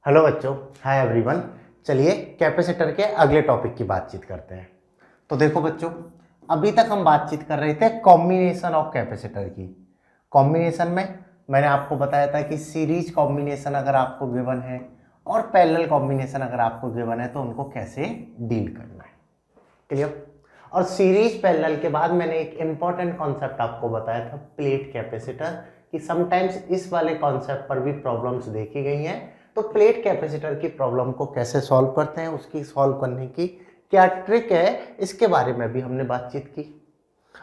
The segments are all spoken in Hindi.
हेलो बच्चों, हाय एवरीवन। चलिए कैपेसिटर के अगले टॉपिक की बातचीत करते हैं। तो देखो बच्चों, अभी तक हम बातचीत कर रहे थे कॉम्बिनेशन ऑफ कैपेसिटर की। कॉम्बिनेशन में मैंने आपको बताया था कि सीरीज कॉम्बिनेशन अगर आपको गिवन है और पैरेलल कॉम्बिनेशन अगर आपको गिवन है तो उनको कैसे डील करना है। क्लियर? और सीरीज पैरेलल के बाद मैंने एक इंपॉर्टेंट कॉन्सेप्ट आपको बताया था, प्लेट कैपेसिटर, कि समटाइम्स इस वाले कॉन्सेप्ट पर भी प्रॉब्लम्स देखी गई हैं। तो प्लेट कैपेसिटर की प्रॉब्लम को कैसे सॉल्व करते हैं, उसकी सॉल्व करने की क्या ट्रिक है, इसके बारे में भी हमने बातचीत की।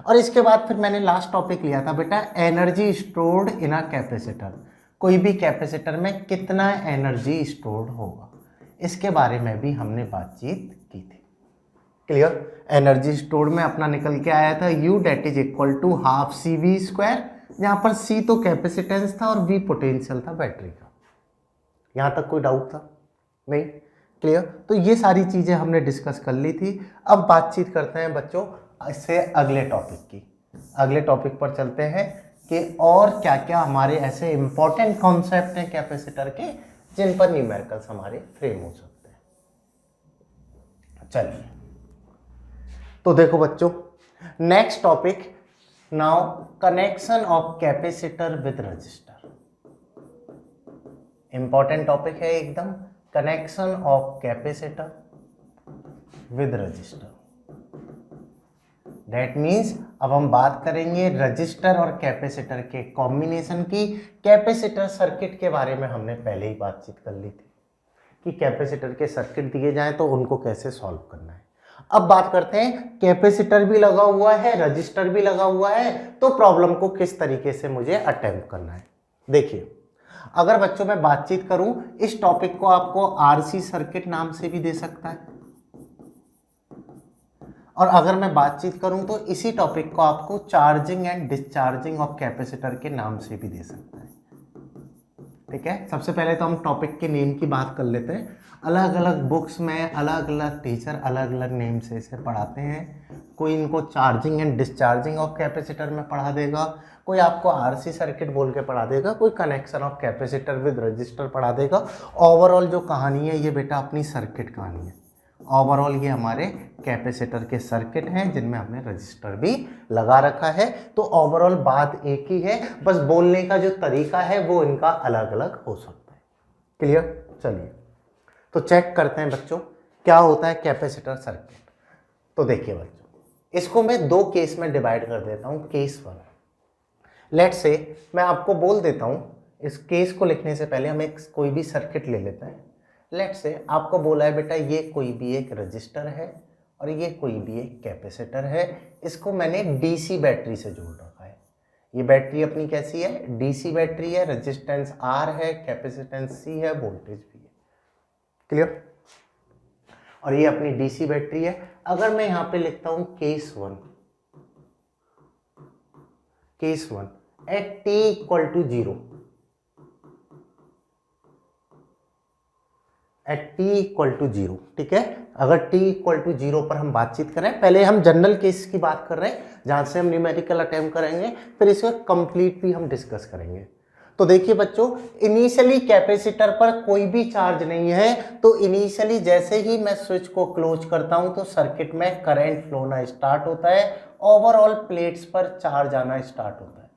और इसके बाद फिर मैंने लास्ट टॉपिक लिया था बेटा, energy stored in a capacitor. कोई भी कैपेसिटर में कितना एनर्जी स्टोर्ड होगा, इसके बारे में भी हमने बातचीत की थी। क्लियर? एनर्जी स्टोर्ड में अपना निकल के आया था U डेट is equal to half CV², जहां पर C तो कैपेसिटेंस था और V पोटेंशियल था बैटरी का। यहां तक कोई डाउट था? नहीं? क्लियर? तो ये सारी चीजें हमने डिस्कस कर ली थी। अब बातचीत करते हैं बच्चों इससे अगले टॉपिक की। अगले टॉपिक पर चलते हैं कि और क्या क्या हमारे ऐसे इंपॉर्टेंट कॉन्सेप्ट हैं कैपेसिटर के जिन पर न्यूमेरिकल्स हमारे फ्रेम हो सकते हैं। चलिए, तो देखो बच्चों, next topic now, connection of capacitor with register. Important topic है एकदम, connection of capacitor with register. That means अब हम बात करेंगे रजिस्टर और कैपेसिटर के कॉम्बिनेशन की। कैपेसिटर सर्किट के बारे में हमने पहले ही बातचीत कर ली थी कि कैपेसिटर के सर्किट दिए जाएं तो उनको कैसे सॉल्व करना है। अब बात करते हैं, कैपेसिटर भी लगा हुआ है, रजिस्टर भी लगा हुआ है, तो प्रॉब्लम को किस तरीके से मुझे अटेम्प्ट करना है। देखिए, अगर बच्चों मैं बातचीत करूं, इस टॉपिक को आपको RC सर्किट नाम से भी दे सकता है, और अगर मैं बातचीत करूं तो इसी टॉपिक को आपको charging and discharging of capacitor के नाम से भी दे सकता है। ठीक है, सबसे पहले तो हम टॉपिक के नेम की बात कर लेते हैं। अलग अलग बुक्स में अलग अलग टीचर अलग अलग नेम से इसे पढ़ाते हैं। कोई इनको charging and discharging of capacitor में पढ़ा देगा, कोई आपको RC सर्किट बोल के पढ़ा देगा, कोई connection of capacitor with register पढ़ा देगा। ओवरऑल जो कहानी है ये बेटा अपनी सर्किट कहानी है। ओवरऑल ये हमारे कैपेसिटर के सर्किट हैं जिनमें हमने रजिस्टर भी लगा रखा है। तो ओवरऑल बात एक ही है, बस बोलने का जो तरीका है वो इनका अलग अलग हो सकता है। क्लियर? चलिए, तो चेक करते हैं बच्चों क्या होता है कैपेसिटर सर्किट। तो देखिए बच्चों, इसको मैं दो केस में डिवाइड कर देता हूं। केस वन, लेट्स से मैं आपको बोल देता हूं, इस केस को लिखने से पहले हम एक कोई भी सर्किट ले लेते हैं। लेट्स से आपको बोला है बेटा ये कोई भी एक रजिस्टर है और ये कोई भी एक कैपेसिटर है। इसको मैंने DC बैटरी से जोड़ रखा है। ये बैटरी अपनी कैसी है? DC बैटरी है, रेजिस्टेंस R है, कैपेसिटेंस C है, वोल्टेज भी है। क्लियर? और ये अपनी DC बैटरी है। अगर मैं यहां पे लिखता हूं case one, case one at t equal to 0, at t equal to 0। ठीक है, अगर t इक्वल टू 0 पर हम बातचीत करें, पहले हम जनरल केस की बात कर रहे हैं जहां से हम न्यूमेरिकल अटेम्प्ट करेंगे, फिर इसका कंप्लीट भी हम डिस्कस करेंगे। तो देखिए बच्चों, इनिशियली कैपेसिटर पर कोई भी चार्ज नहीं है, तो इनिशियली जैसे ही मैं स्विच को क्लोज करता हूं तो सर्किट में करंट फ्लो होना स्टार्ट होता है। ओवरऑल प्लेट्स पर चार्ज आना स्टार्ट होता है।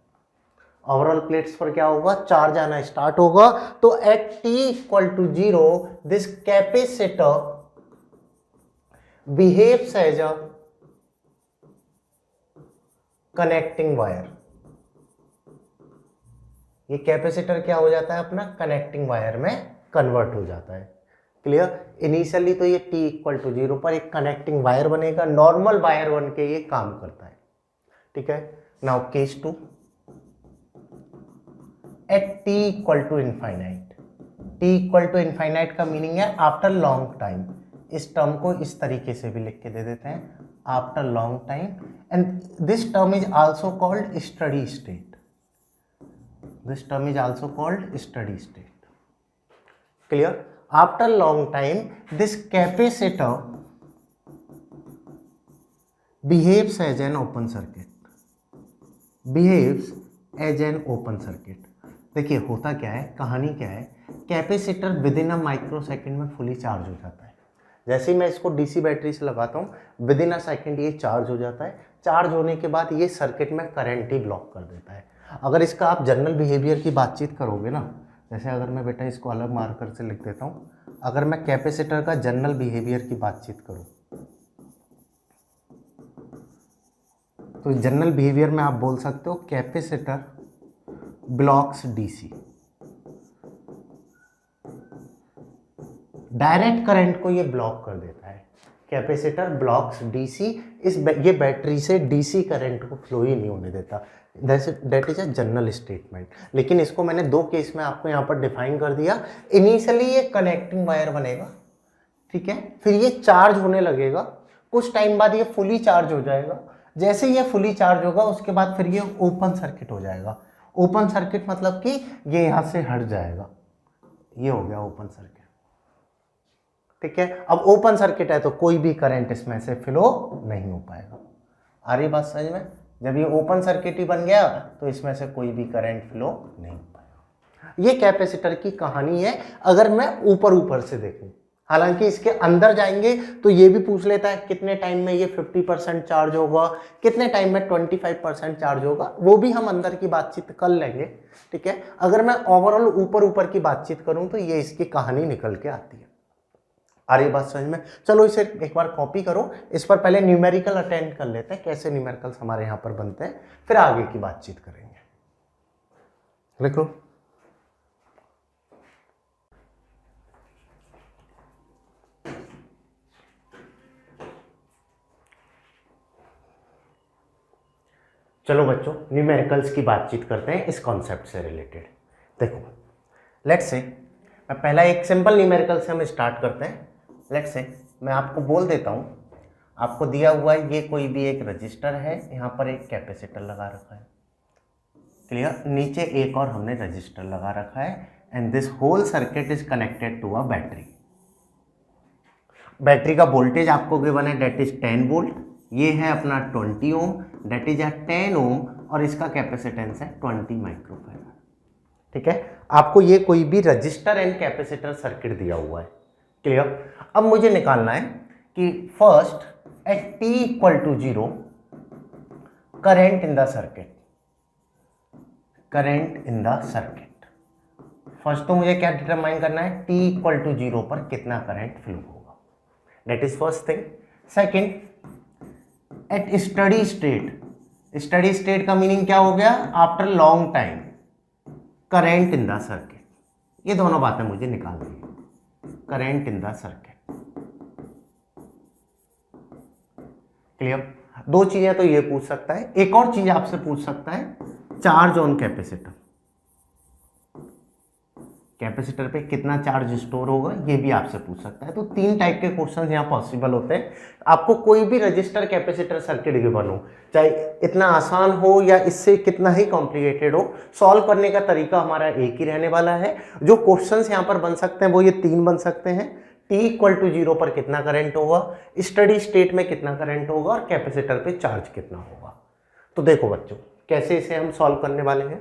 ओवरऑल प्लेट्स पर क्या होगा? चार्ज आना स्टार्ट होगा। तो at t equal to 0 this capacitor behaves as a connecting wire. ये कैपेसिटर क्या हो जाता है? अपना कनेक्टिंग वायर में कन्वर्ट हो जाता है। क्लियर? इनिशियली तो ये t इक्वल टू 0 पर एक कनेक्टिंग वायर बनेगा, नॉर्मल वायर बन के ये काम करता है। ठीक है, now case two, at t equal to infinite. t equal to infinite का मीनिंग है आफ्टर लॉन्ग टाइम। इस टर्म को इस तरीके से भी लिख के दे देते हैं, after long time, and this term is also called steady state. This term is also called steady state. Clear? After long time this capacitor behaves as an open circuit, behaves as an open circuit. देखिए होता क्या है, कहानी क्या है, capacitor within a micro second में फुली चार्ज हो जाता है। जैसे ही मैं इसको डीसी बैटरी से लगाता हूँ, विद इन अ सेकेंड ये चार्ज हो जाता है। चार्ज होने के बाद ये सर्किट में करंट ही ब्लॉक कर देता है। अगर इसका आप जनरल बिहेवियर की बातचीत करोगे ना, जैसे अगर मैं बेटा इसको अलग मार्कर से लिख देता हूँ, अगर मैं कैपेसिटर का जनरल बिहेवियर की बातचीत करूँ तो जनरल बिहेवियर में आप बोल सकते हो capacitor blocks DC. Direct current को ये ब्लॉक कर देता है। कैपेसिटर ब्लॉक्स डीसी, ये बैटरी से डीसी करंट को फ्लो ही नहीं होने देता। That is a general statement. लेकिन इसको मैंने दो केस में आपको यहाँ पर डिफाइन कर दिया। इनिशियली ये कनेक्टिंग वायर बनेगा, ठीक है, फिर ये चार्ज होने लगेगा, कुछ टाइम बाद ये फुली चार्ज हो जाएगा। जैसे ये फुली चार्ज होगा उसके बाद फिर ये ओपन सर्किट हो जाएगा। ओपन सर्किट मतलब कि ये यहाँ से हट जाएगा, ये हो गया ओपन सर्किट, ठीक है। अब ओपन सर्किट है तो कोई भी करंट इसमें से फ्लो नहीं हो पाएगा। आ रही बात समझ में? जब ये ओपन सर्किट ही बन गया तो इसमें से कोई भी करंट फ्लो नहीं हो पाएगा। ये कैपेसिटर की कहानी है अगर मैं ऊपर ऊपर से देखूं। हालांकि इसके अंदर जाएंगे तो ये भी पूछ लेता है कितने टाइम में ये 50% चार्ज होगा, कितने टाइम में 25% चार्ज होगा, वो भी हम अंदर की बातचीत कर लेंगे, ठीक है। अगर मैं ओवरऑल ऊपर ऊपर की बातचीत करूं तो ये इसकी कहानी निकल के आती है। आ रही बात समझ में? चलो इसे एक बार कॉपी करो। इस पर पहले न्यूमेरिकल अटेंड कर लेते हैं, कैसे न्यूमेरिकल्स हमारे यहाँ पर बनते हैं, फिर आगे की बातचीत करेंगे। लिख लो। चलो बच्चों न्यूमेरिकल्स की बातचीत करते हैं इस कॉन्सेप्ट से रिलेटेड। देखो लेट्स से मैं पहला एक सिंपल न्यूमेरिकल से हम स्टार्ट करते हैं। लेट्स से मैं आपको बोल देता हूँ, आपको दिया हुआ है ये कोई भी एक रजिस्टर है, यहाँ पर एक कैपेसिटर लगा रखा है, क्लियर। नीचे एक और हमने रजिस्टर लगा रखा है and this whole circuit is connected to a battery. Battery का वोल्टेज आपको गिवन है दैट इज 10 वोल्ट, ये है अपना 20 ओम दैट इज अ 10 ओम और इसका कैपेसिटेंस है 20 माइक्रोफैराड, ठीक है। आपको ये कोई भी रजिस्टर एंड कैपेसिटर सर्किट दिया हुआ है, क्लियर। अब मुझे निकालना है कि first at t equal to 0 current in the circuit, current in the circuit. First तो मुझे क्या डिटरमाइन करना है, t इक्वल टू 0 पर कितना करंट फ्लो होगा, that is first thing. Second at steady state, steady state का मीनिंग क्या हो गया, after long time current in the circuit. ये दोनों बातें मुझे निकालनी है, current in the circuit, clear. दो चीजें तो ये पूछ सकता है, एक और चीज आपसे पूछ सकता है चार्ज ऑन कैपेसिटर, कैपेसिटर पे कितना चार्ज स्टोर होगा, ये भी आपसे पूछ सकता है। तो तीन टाइप के क्वेश्चंस यहाँ पॉसिबल होते हैं। आपको कोई भी रजिस्टर कैपेसिटर सर्किट गिवन हो, चाहे इतना आसान हो या इससे कितना ही कॉम्प्लिकेटेड हो, सॉल्व करने का तरीका हमारा एक ही रहने वाला है। जो क्वेश्चंस यहाँ पर बन सकते हैं वो ये तीन बन सकते हैं, t इक्वल टू 0 पर कितना करंट होगा, स्टडी स्टेट में कितना करंट होगा और कैपेसिटर पे चार्ज कितना होगा। तो देखो बच्चों कैसे इसे हम सॉल्व करने वाले हैं।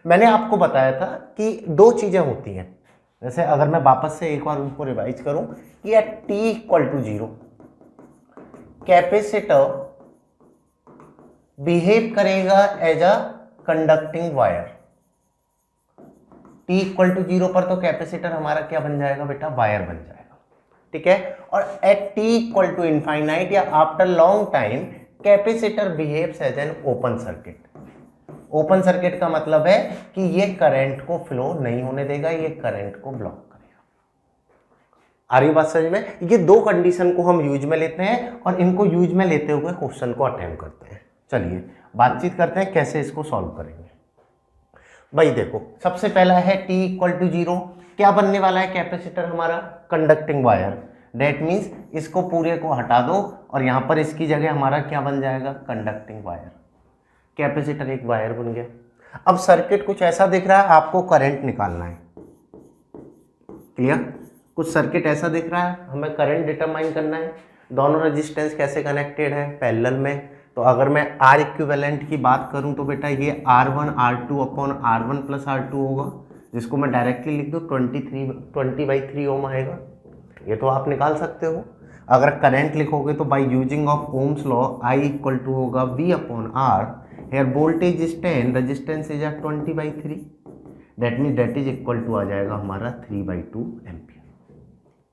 मैंने आपको बताया था कि दो चीजें होती हैं, जैसे अगर मैं वापस से एक बार उनको रिवाइज करूं कि at t equal to 0 capacitor behave करेगा as a conducting wire. t equal to 0 पर तो कैपेसिटर हमारा क्या बन जाएगा बेटा, वायर बन जाएगा, ठीक है। और at t equal to infinite या after long time capacitor behaves as an open circuit. Open circuit का मतलब है कि ये करंट को फ्लो नहीं होने देगा, ये करंट को ब्लॉक करेगा। आ रही बात समझ में? ये दो कंडीशन को हम यूज में लेते हैं और इनको यूज में लेते हुए क्वेश्चन को अटेम्प्ट करते हैं। चलिए बातचीत करते हैं कैसे इसको सॉल्व करेंगे। भाई देखो सबसे पहला है t इक्वल टू 0, क्या बनने वाला है कैपेसिटर हमारा, कंडक्टिंग वायर। दैट मीन्स इसको पूरे को हटा दो और यहां पर इसकी जगह हमारा क्या बन जाएगा, कंडक्टिंग वायर। कैपेसिटर एक वायर बन गया। अब सर्किट कुछ ऐसा दिख रहा है, आपको करंट निकालना है, क्लियर। कुछ सर्किट ऐसा दिख रहा है, हमें करंट डिटरमाइन करना है। दोनों रेजिस्टेंस कैसे कनेक्टेड है, पैरेलल में, तो अगर मैं आर इक्विवेलेंट की बात करूं तो बेटा ये R1 R2 upon R1 plus R2 होगा, जिसको मैं डायरेक्टली लिख दूँ 20/3 ओम आएगा। ये तो आप निकाल सकते हो। अगर करंट लिखोगे तो by using of Ohm's law I equal to होगा V upon R, here voltage is 10, resistance is 20/3, that mean that is equal to आ जाएगा हमारा 3/2 एम्पियर।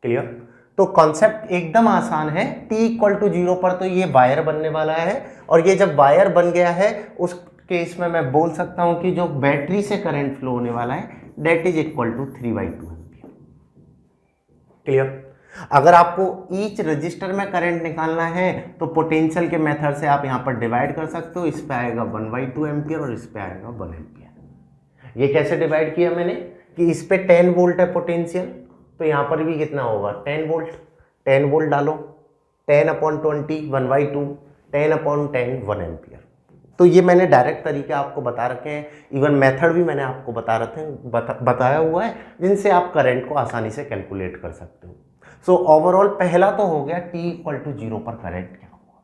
क्लियर? तो कॉन्सेप्ट एकदम आसान है। t इक्वल टू 0 पर तो ये वायर बनने वाला है, और ये जब वायर बन गया है उस केस में मैं बोल सकता हूं कि जो बैटरी से करंट फ्लो होने वाला है that is equal to 3/2 ampere. Clear? अगर आपको ईच रजिस्टर में करंट निकालना है तो पोटेंशियल के मेथड से आप यहां पर डिवाइड कर सकते हो। इस पे आएगा 1/2 एम्पियर और इस पे आएगा 1 एम्पियर। ये कैसे डिवाइड किया मैंने कि इस पे 10 वोल्ट है पोटेंशियल, तो यहाँ पर भी कितना होगा 10 वोल्ट। 10 वोल्ट डालो, 10/20 1/2, 10/10 1 एम्पियर। तो ये मैंने डायरेक्ट तरीके आपको बता रखे हैं, इवन मेथड भी मैंने आपको बताया हुआ है, जिनसे आप करंट को आसानी से कैलकुलेट कर सकते हो। सो ओवरऑल पहला तो हो गया t इक्वल टू 0 पर करंट क्या होगा।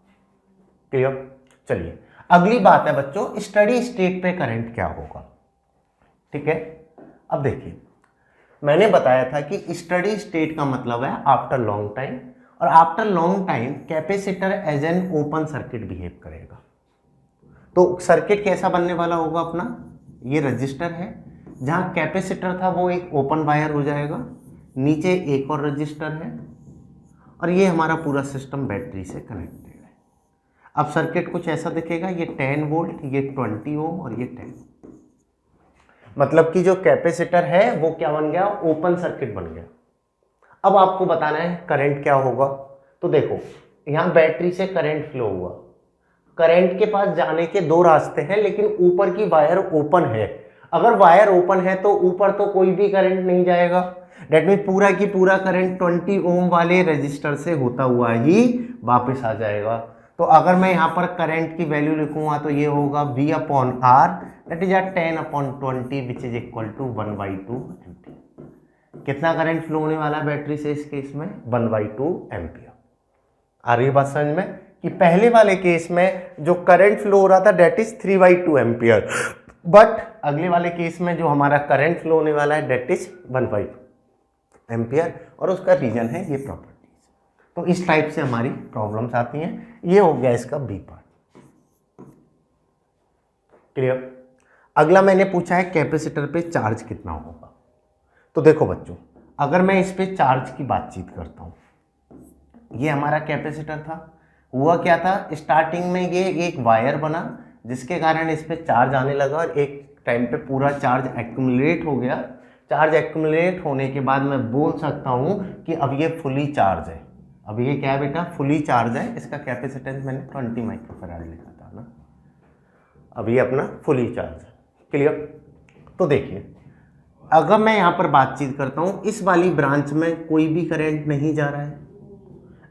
क्लियर? चलिए अगली बात है बच्चों, स्टडी स्टेट पे करंट क्या होगा। ठीक है, अब देखिए मैंने बताया था कि स्टडी स्टेट का मतलब है आफ्टर लॉन्ग टाइम, और after long time capacitor as an open circuit behave करेगा। तो सर्किट कैसा बनने वाला होगा अपना, ये रजिस्टर है, जहां कैपेसिटर था वो एक ओपन वायर हो जाएगा, नीचे एक और रजिस्टर है, और ये हमारा पूरा सिस्टम बैटरी से कनेक्टेड है। अब सर्किट कुछ ऐसा दिखेगा, ये 10 वोल्ट, ये 20 ओम और ये 10। मतलब कि जो कैपेसिटर है वो क्या बन गया, ओपन सर्किट बन गया। अब आपको बताना है करंट क्या होगा। तो देखो यहां बैटरी से करंट फ्लो हुआ, करंट के पास जाने के दो रास्ते हैं, लेकिन ऊपर की वायर ओपन है। अगर वायर ओपन है तो ऊपर तो कोई भी करंट नहीं जाएगा, डेट मीन पूरा की पूरा करंट 20 ओम वाले रजिस्टर से होता हुआ ही वापस आ जाएगा। तो अगर मैं यहाँ पर करंट की वैल्यू लिखूंगा तो ये होगा V upon R, that is 10/20 which is equal to 1/2 ampere. कितना करंट फ्लो होने वाला है बैटरी से इस केस में, 1/2 एम्पियर। आ रही है बात समझ में कि पहले वाले केस में जो करंट फ्लो हो रहा था दैट इज 3/2 एम्पियर, बट अगले वाले केस में जो हमारा करंट फ्लो होने वाला है दैट इज 1/2 एम्पियर, और उसका रीजन है ये प्रॉपर्टीज। तो इस टाइप से हमारी प्रॉब्लम्स आती हैं। ये हो गया इसका बी पार्ट। क्लियर? अगला मैंने पूछा है कैपेसिटर पे चार्ज कितना होगा। तो देखो बच्चों, अगर मैं इस पे चार्ज की बातचीत करता हूं, ये हमारा कैपेसिटर था, हुआ क्या था स्टार्टिंग में ये एक वायर बना जिसके कारण इस पे चार्ज आने लगा, और एक टाइम पे पूरा चार्ज एक्यूमुलेट हो गया। चार्ज एक्यूमुलेट होने के बाद मैं बोल सकता हूं कि अब ये फुली चार्ज है। अब ये क्या है बेटा, फुली चार्ज है। इसका कैपेसिटेंस मैंने 20 माइक्रोफैराड लिखा था ना। अब ये अपना फुली चार्ज है। क्लियर? तो देखिए अगर मैं यहां पर बातचीत करता हूं, इस वाली ब्रांच में कोई भी करंट नहीं जा रहा है,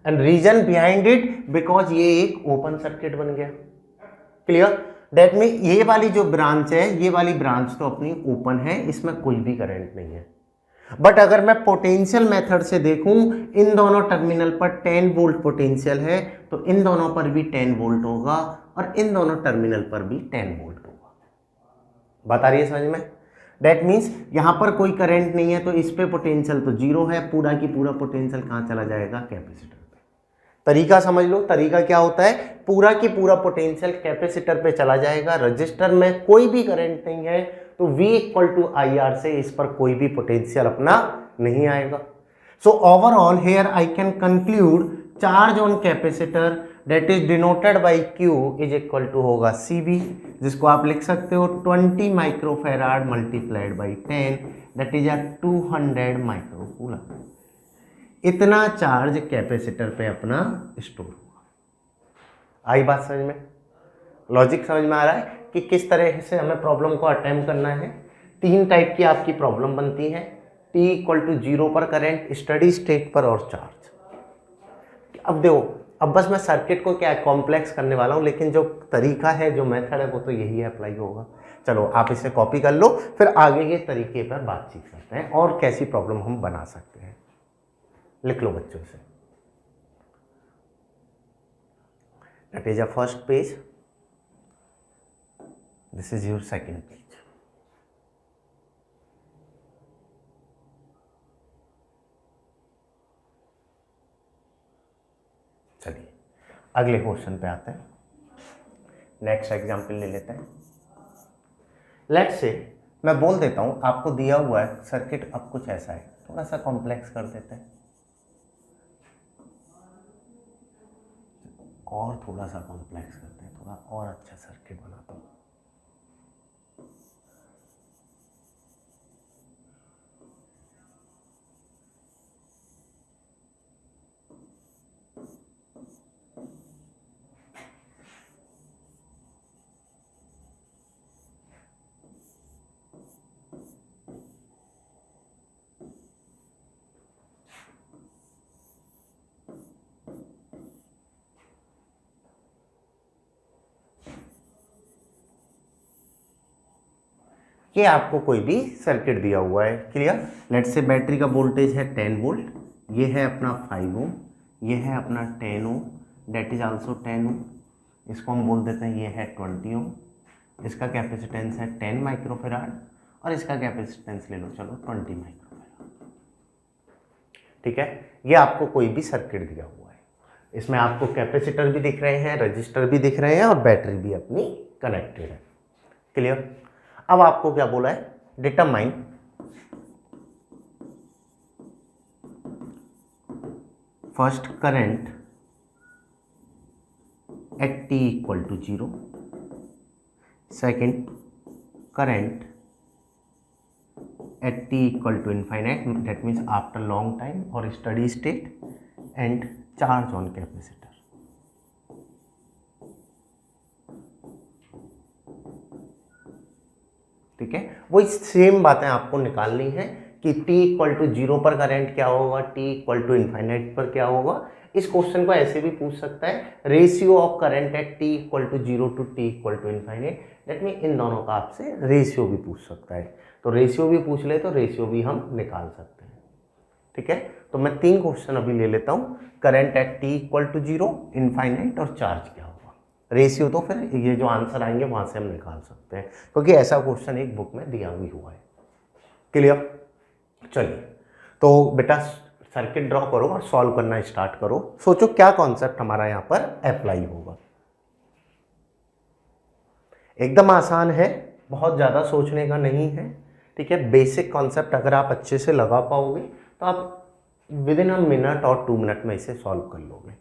and reason behind it because ये एक ओपन सर्किट बन गया। क्लियर? दैट मीन ये वाली जो ब्रांच है, ये वाली ब्रांच तो अपनी ओपन है, इसमें कोई भी करंट नहीं है। बट अगर मैं पोटेंशियल मेथड से देखूं, इन दोनों टर्मिनल पर 10 वोल्ट पोटेंशियल है, तो इन दोनों पर भी 10 वोल्ट होगा, और इन दोनों टर्मिनल पर भी 10 वोल्ट होगा। बात आ रही है समझ में? दैट मीन्स यहां पर कोई करंट नहीं है, तो इस पे पोटेंशियल तो जीरो है, पूरा की पूरा पोटेंशियल कहां चला जाएगा, कैपेसिटर पे। तरीका समझ लो, तरीका क्या होता है, पूरा की पूरा पोटेंशियल कैपेसिटर पे चला जाएगा। रजिस्टर में कोई भी करंट नहीं है, तो V इक्वल टू IR से इस पर कोई भी पोटेंशियल अपना नहीं आएगा। So overall here I can conclude charge on capacitor that is denoted by Q is equal to होगा CV, जिसको आप लिख सकते हो 20 microfarad multiplied by 10 that is 200 microcoulomb. इतना चार्ज कैपेसिटर पे अपना स्टोर हुआ। आई बात समझ में? लॉजिक समझ में आ रहा है कि किस तरह से हमें प्रॉब्लम को अटेम्प्ट करना है। तीन टाइप की आपकी प्रॉब्लम बनती है, t इक्वल टू 0 पर करंट, स्टडी स्टेट पर, और चार्ज। अब देखो, अब बस मैं सर्किट को क्या कॉम्प्लेक्स करने वाला हूँ, लेकिन जो तरीका है, जो मेथड है, वो तो यही अप्लाई होगा। चलो आप इसे कॉपी कर लो, फिर आगे के तरीके पर बातचीत करते हैं और कैसी प्रॉब्लम हम बना सकते हैं। लिख लो बच्चों से। That is a first page, this is your second page. चलिए अगले क्वेश्चन पे आते हैं, नेक्स्ट एग्जाम्पल ले लेते हैं। लेट्स से मैं बोल देता हूं आपको दिया हुआ है सर्किट अब कुछ ऐसा है, थोड़ा सा कॉम्प्लेक्स कर देते हैं और थोड़ा सा कॉम्प्लेक्स करते हैं, थोड़ा और अच्छा सर्किट बनाता हूं। ये आपको कोई भी सर्किट दिया हुआ है, क्लियर। लेट्स से बैटरी का वोल्टेज है 10 वोल्ट, ये है अपना 5 ओम, ये है अपना 10 ओम, डेट इज आल्सो 10 ओम, इसको हम बोल देते हैं ये है 20 ओम, इसका कैपेसिटेंस है 10 माइक्रोफेराड और इसका कैपेसिटेंस ले लो चलो 20 माइक्रोफेराड, ठीक है। ये आपको कोई भी सर्किट दिया हुआ है, इसमें आपको कैपेसिटर भी दिख रहे हैं, रजिस्टर भी दिख रहे हैं और बैटरी भी अपनी कनेक्टेड है, क्लियर। अब आपको क्या बोला है, determine first current at t equal to 0, second current at t equal to infinite, that means after long time और steady state, and charge on capacitor. ठीक है, वही सेम बातें आपको निकालनी है कि t इक्वल टू 0 पर करंट क्या होगा, t इक्वल टू इनफाइनाइट पर क्या होगा। इस क्वेश्चन को ऐसे भी पूछ सकता है, ratio of current at t equal to 0 to t equal to infinite, that mean इन दोनों का आपसे रेशियो भी पूछ सकता है। तो रेशियो भी पूछ ले तो रेशियो भी हम निकाल सकते हैं, ठीक है। तो मैं 3 क्वेश्चन अभी ले लेता हूँ, current at t equal to 0, infinite और चार्ज क्या होगा। रेशियो तो फिर ये जो आंसर आएंगे वहां से हम निकाल सकते हैं, क्योंकि ऐसा क्वेश्चन एक बुक में दिया भी हुआ है, क्लियर। चलिए तो बेटा सर्किट ड्रॉ करो और सॉल्व करना स्टार्ट करो, सोचो क्या कॉन्सेप्ट हमारा यहाँ पर अप्लाई होगा। एकदम आसान है, बहुत ज़्यादा सोचने का नहीं है, ठीक है। बेसिक कॉन्सेप्ट अगर आप अच्छे से लगा पाओगे तो आप विद इन अ मिनट और 2 मिनट में इसे सॉल्व कर लोगे।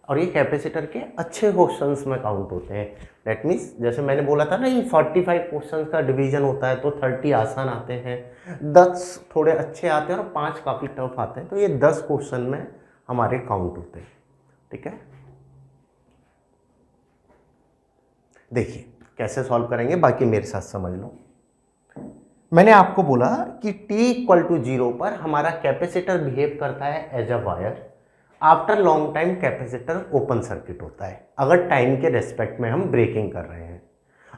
और ये कैपेसिटर के अच्छे क्वेश्चंस में काउंट होते हैं, दैट मीन्स जैसे मैंने बोला था ना, ये 45 क्वेश्चंस का डिवीजन होता है, तो 30 आसान आते हैं, 10 थोड़े अच्छे आते हैं और 5 काफ़ी टफ आते हैं, तो ये 10 क्वेश्चन में हमारे काउंट होते हैं, ठीक है। देखिए कैसे सॉल्व करेंगे, बाकी मेरे साथ समझ लो। मैंने आपको बोला कि t इक्वल टू 0 पर हमारा कैपेसिटर बिहेव करता है as a wire, after long time capacitor open circuit होता है, अगर टाइम के रेस्पेक्ट में हम ब्रेकिंग कर रहे हैं।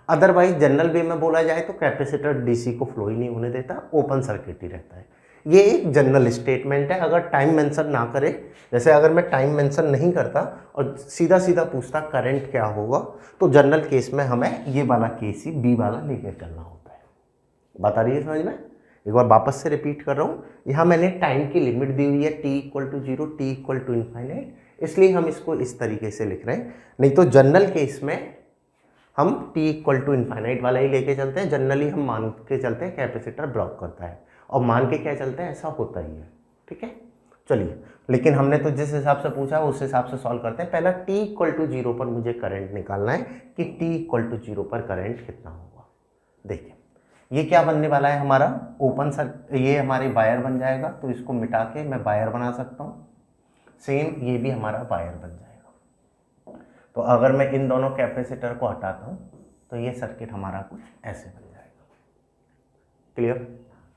अदरवाइज जनरल वे में बोला जाए तो कैपेसिटर डीसी को फ्लो ही नहीं होने देता, ओपन सर्किट ही रहता है। ये एक जनरल स्टेटमेंट है, अगर टाइम मेंशन ना करे, जैसे अगर मैं टाइम मेंशन नहीं करता और सीधा सीधा पूछता करंट क्या होगा, तो जनरल केस में हमें ये वाला केस ही बी वाला लेकर चलना होता है। बात आ रही है समझ में? एक बार वापस से रिपीट कर रहा हूँ, यहाँ मैंने टाइम की लिमिट दी हुई है t equal to 0, t equal to infinite, इसलिए हम इसको इस तरीके से लिख रहे हैं। नहीं तो जनरल केस में हम t इक्वल टू इनफाइनाइट वाला ही लेके चलते हैं, जनरली हम मान के चलते हैं कैपेसिटर ब्लॉक करता है, और मान के क्या चलते हैं, ऐसा होता ही है, ठीक है। चलिए, लेकिन हमने तो जिस हिसाब से पूछा उस हिसाब से सॉल्व करते हैं। पहला t इक्वल टू 0 पर मुझे करंट निकालना है कि t इक्वल टू 0 पर करंट कितना होगा। देखिए ये क्या बनने वाला है हमारा ओपन सर्किट, ये हमारे वायर बन जाएगा, तो इसको मिटा के मैं वायर बना सकता हूँ। सेम ये भी हमारा वायर बन जाएगा। तो अगर मैं इन दोनों कैपेसिटर को हटाता हूँ तो ये सर्किट हमारा कुछ ऐसे बन जाएगा, क्लियर।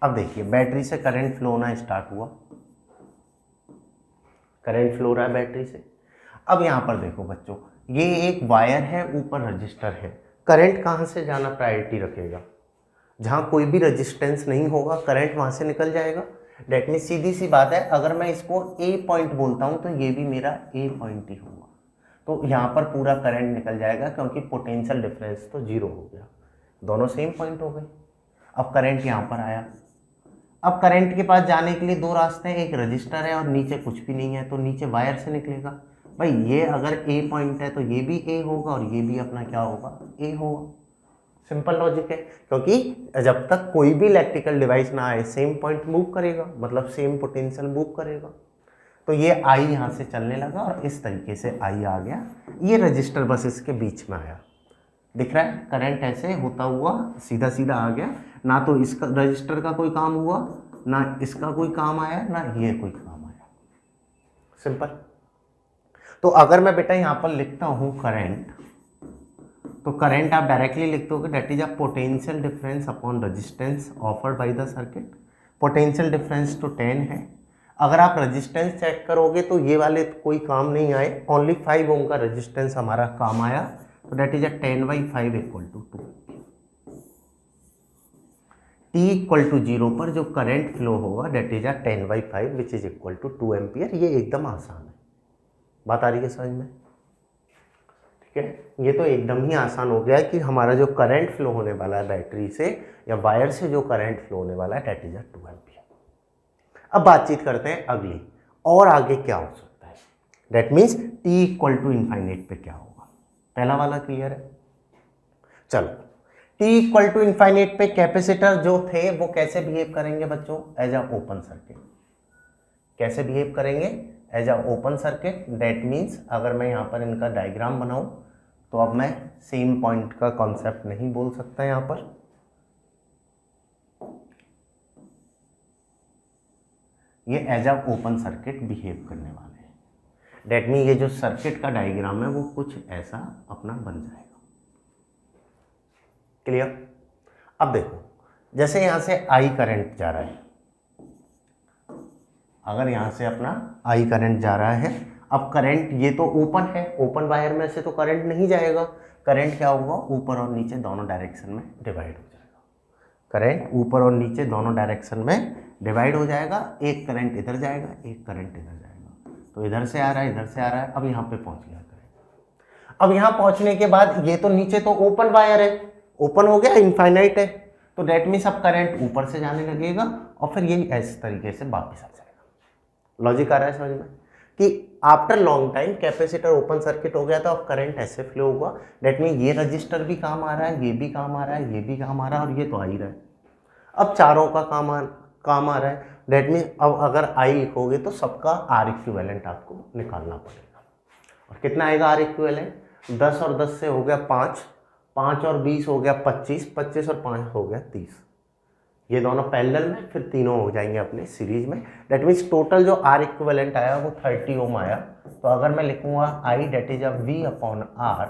अब देखिए बैटरी से करंट फ्लो होना स्टार्ट हुआ, करंट फ्लो रहा है बैटरी से। अब यहाँ पर देखो बच्चों, ये एक वायर है, ऊपर रजिस्टर है, करंट कहाँ से जाना प्रायोरिटी रखेगा, जहाँ कोई भी रेजिस्टेंस नहीं होगा करंट वहाँ से निकल जाएगा। डेट मीन सीधी सी बात है, अगर मैं इसको ए पॉइंट बोलता हूँ तो ये भी मेरा ए पॉइंट ही होगा। तो यहाँ पर पूरा करंट निकल जाएगा क्योंकि पोटेंशियल डिफरेंस तो 0 हो गया, दोनों सेम पॉइंट हो गए। अब करंट यहाँ पर आया। अब करंट के पास जाने के लिए दो रास्ते हैं, एक रजिस्टर है और नीचे कुछ भी नहीं है, तो नीचे वायर से निकलेगा। भाई ये अगर ए पॉइंट है तो ये भी ए होगा और ये भी अपना क्या होगा, ए होगा। सिंपल लॉजिक है, क्योंकि जब तक कोई भी इलेक्ट्रिकल डिवाइस ना आए सेम पॉइंट मूव करेगा, मतलब सेम पोटेंशियल मूव करेगा। तो ये आई यहाँ से चलने लगा और इस तरीके से आई आ गया, ये रजिस्टर बस इसके बीच में आया। दिख रहा है करंट ऐसे होता हुआ सीधा सीधा आ गया, ना तो इसका रजिस्टर का कोई काम हुआ, ना इसका कोई काम आया, ना ये कोई काम आया। सिंपल। तो अगर मैं बेटा यहाँ पर लिखता हूँ करंट, तो करंट आप डायरेक्टली लिख दोगे that is a potential difference upon resistance offered by the circuit. Potential difference तो 10 है। अगर आप रेजिस्टेंस चेक करोगे तो ये वाले कोई काम नहीं आए, ओनली 5 ओम का रेजिस्टेंस हमारा काम आया, तो that is a 10/5 equal to 2। t equal to 0 पर जो करंट फ्लो होगा that is a 10/5 which is equal to 2 ampere. ये एकदम आसान है, बात आ रही है समझ में? ठीक है, ये तो एकदम ही आसान हो गया कि हमारा जो करंट फ्लो होने वाला है बैटरी से या वायर से, जो करंट फ्लो होने वाला है दैट इज अ 2 एम्पियर। अब बातचीत करते हैं अगली, और आगे क्या हो सकता है, that means t equal to infinite पे क्या होगा। पहला वाला क्लियर है? चलो, t इक्वल टू इनफाइनाइट पे कैपेसिटर जो थे वो कैसे बिहेव करेंगे बच्चों, एज अ ओपन सर्किट। कैसे बिहेव करेंगे, as a open circuit. That means अगर मैं यहाँ पर इनका डायग्राम बनाऊं तो अब मैं सेम पॉइंट का कॉन्सेप्ट नहीं बोल सकता यहाँ पर। ये as a open circuit behave करने वाले हैं। दैट मीन ये जो सर्किट का डायग्राम है वो कुछ ऐसा अपना बन जाएगा। क्लियर? अब देखो, जैसे यहां से आई करंट जा रहा है, अगर यहां से अपना आई करंट जा रहा है, अब करंट ये तो ओपन है, ओपन वायर में से तो करंट नहीं जाएगा, करंट क्या होगा, ऊपर और नीचे दोनों डायरेक्शन में डिवाइड हो जाएगा। करंट ऊपर और नीचे दोनों डायरेक्शन में डिवाइड हो जाएगा। एक करंट इधर जाएगा, एक करंट इधर जाएगा, तो इधर से आ रहा है, इधर से आ रहा है, अब यहाँ पे पहुंच गया करंट। अब यहाँ पहुंचने के बाद ये तो नीचे तो ओपन वायर है, ओपन हो गया, इनफाइनाइट है, तो डेट मीन्स अब करंट ऊपर से जाने लगेगा और फिर ये इस तरीके से वापस आ जाएगा। लॉजिक आ रहा है समझ में कि after long time capacitor open circuit हो गया था और करंट ऐसे फ्लो हुआ। डेट मीन ये रजिस्टर भी काम आ रहा है, ये भी काम आ रहा है, ये भी काम आ रहा है और ये तो आ ही रहा है। अब चारों का काम आ रहा है। डेट मीन अब अगर आई लिखोगे तो सबका आर इक्विवेलेंट आपको निकालना पड़ेगा। और कितना आएगा आर इक्विवेलेंट, 10 और 10 से हो गया 5, 5 और 20 हो गया 25, 25 और 5 हो गया 30। ये दोनों पैरेलल में, फिर तीनों हो जाएंगे अपने सीरीज में। दैट मीन्स टोटल जो आर इक्विवेलेंट आया वो 30 ओम आया। तो अगर मैं लिखूंगा I that is a V upon R,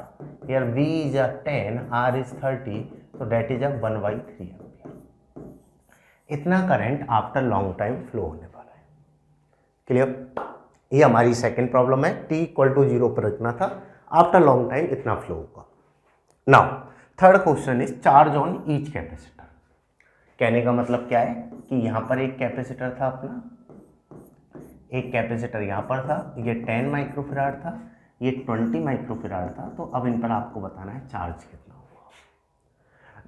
here V is a 10, R is 30, तो डेट इज अ 1/3 एम्पियर। इतना current after long time flow होने वाला है। क्लियर? ये हमारी सेकेंड प्रॉब्लम है, t इक्वल टू 0 पर रखना था, आफ्टर लॉन्ग टाइम इतना फ्लो होगा। Now third question is charge on each capacitor. कहने का मतलब क्या है कि यहाँ पर एक कैपेसिटर था अपना, एक कैपेसिटर यहाँ पर था, ये 10 माइक्रोफैराड था, ये 20 माइक्रोफैराड था। तो अब इन पर आपको बताना है चार्ज कितना हुआ।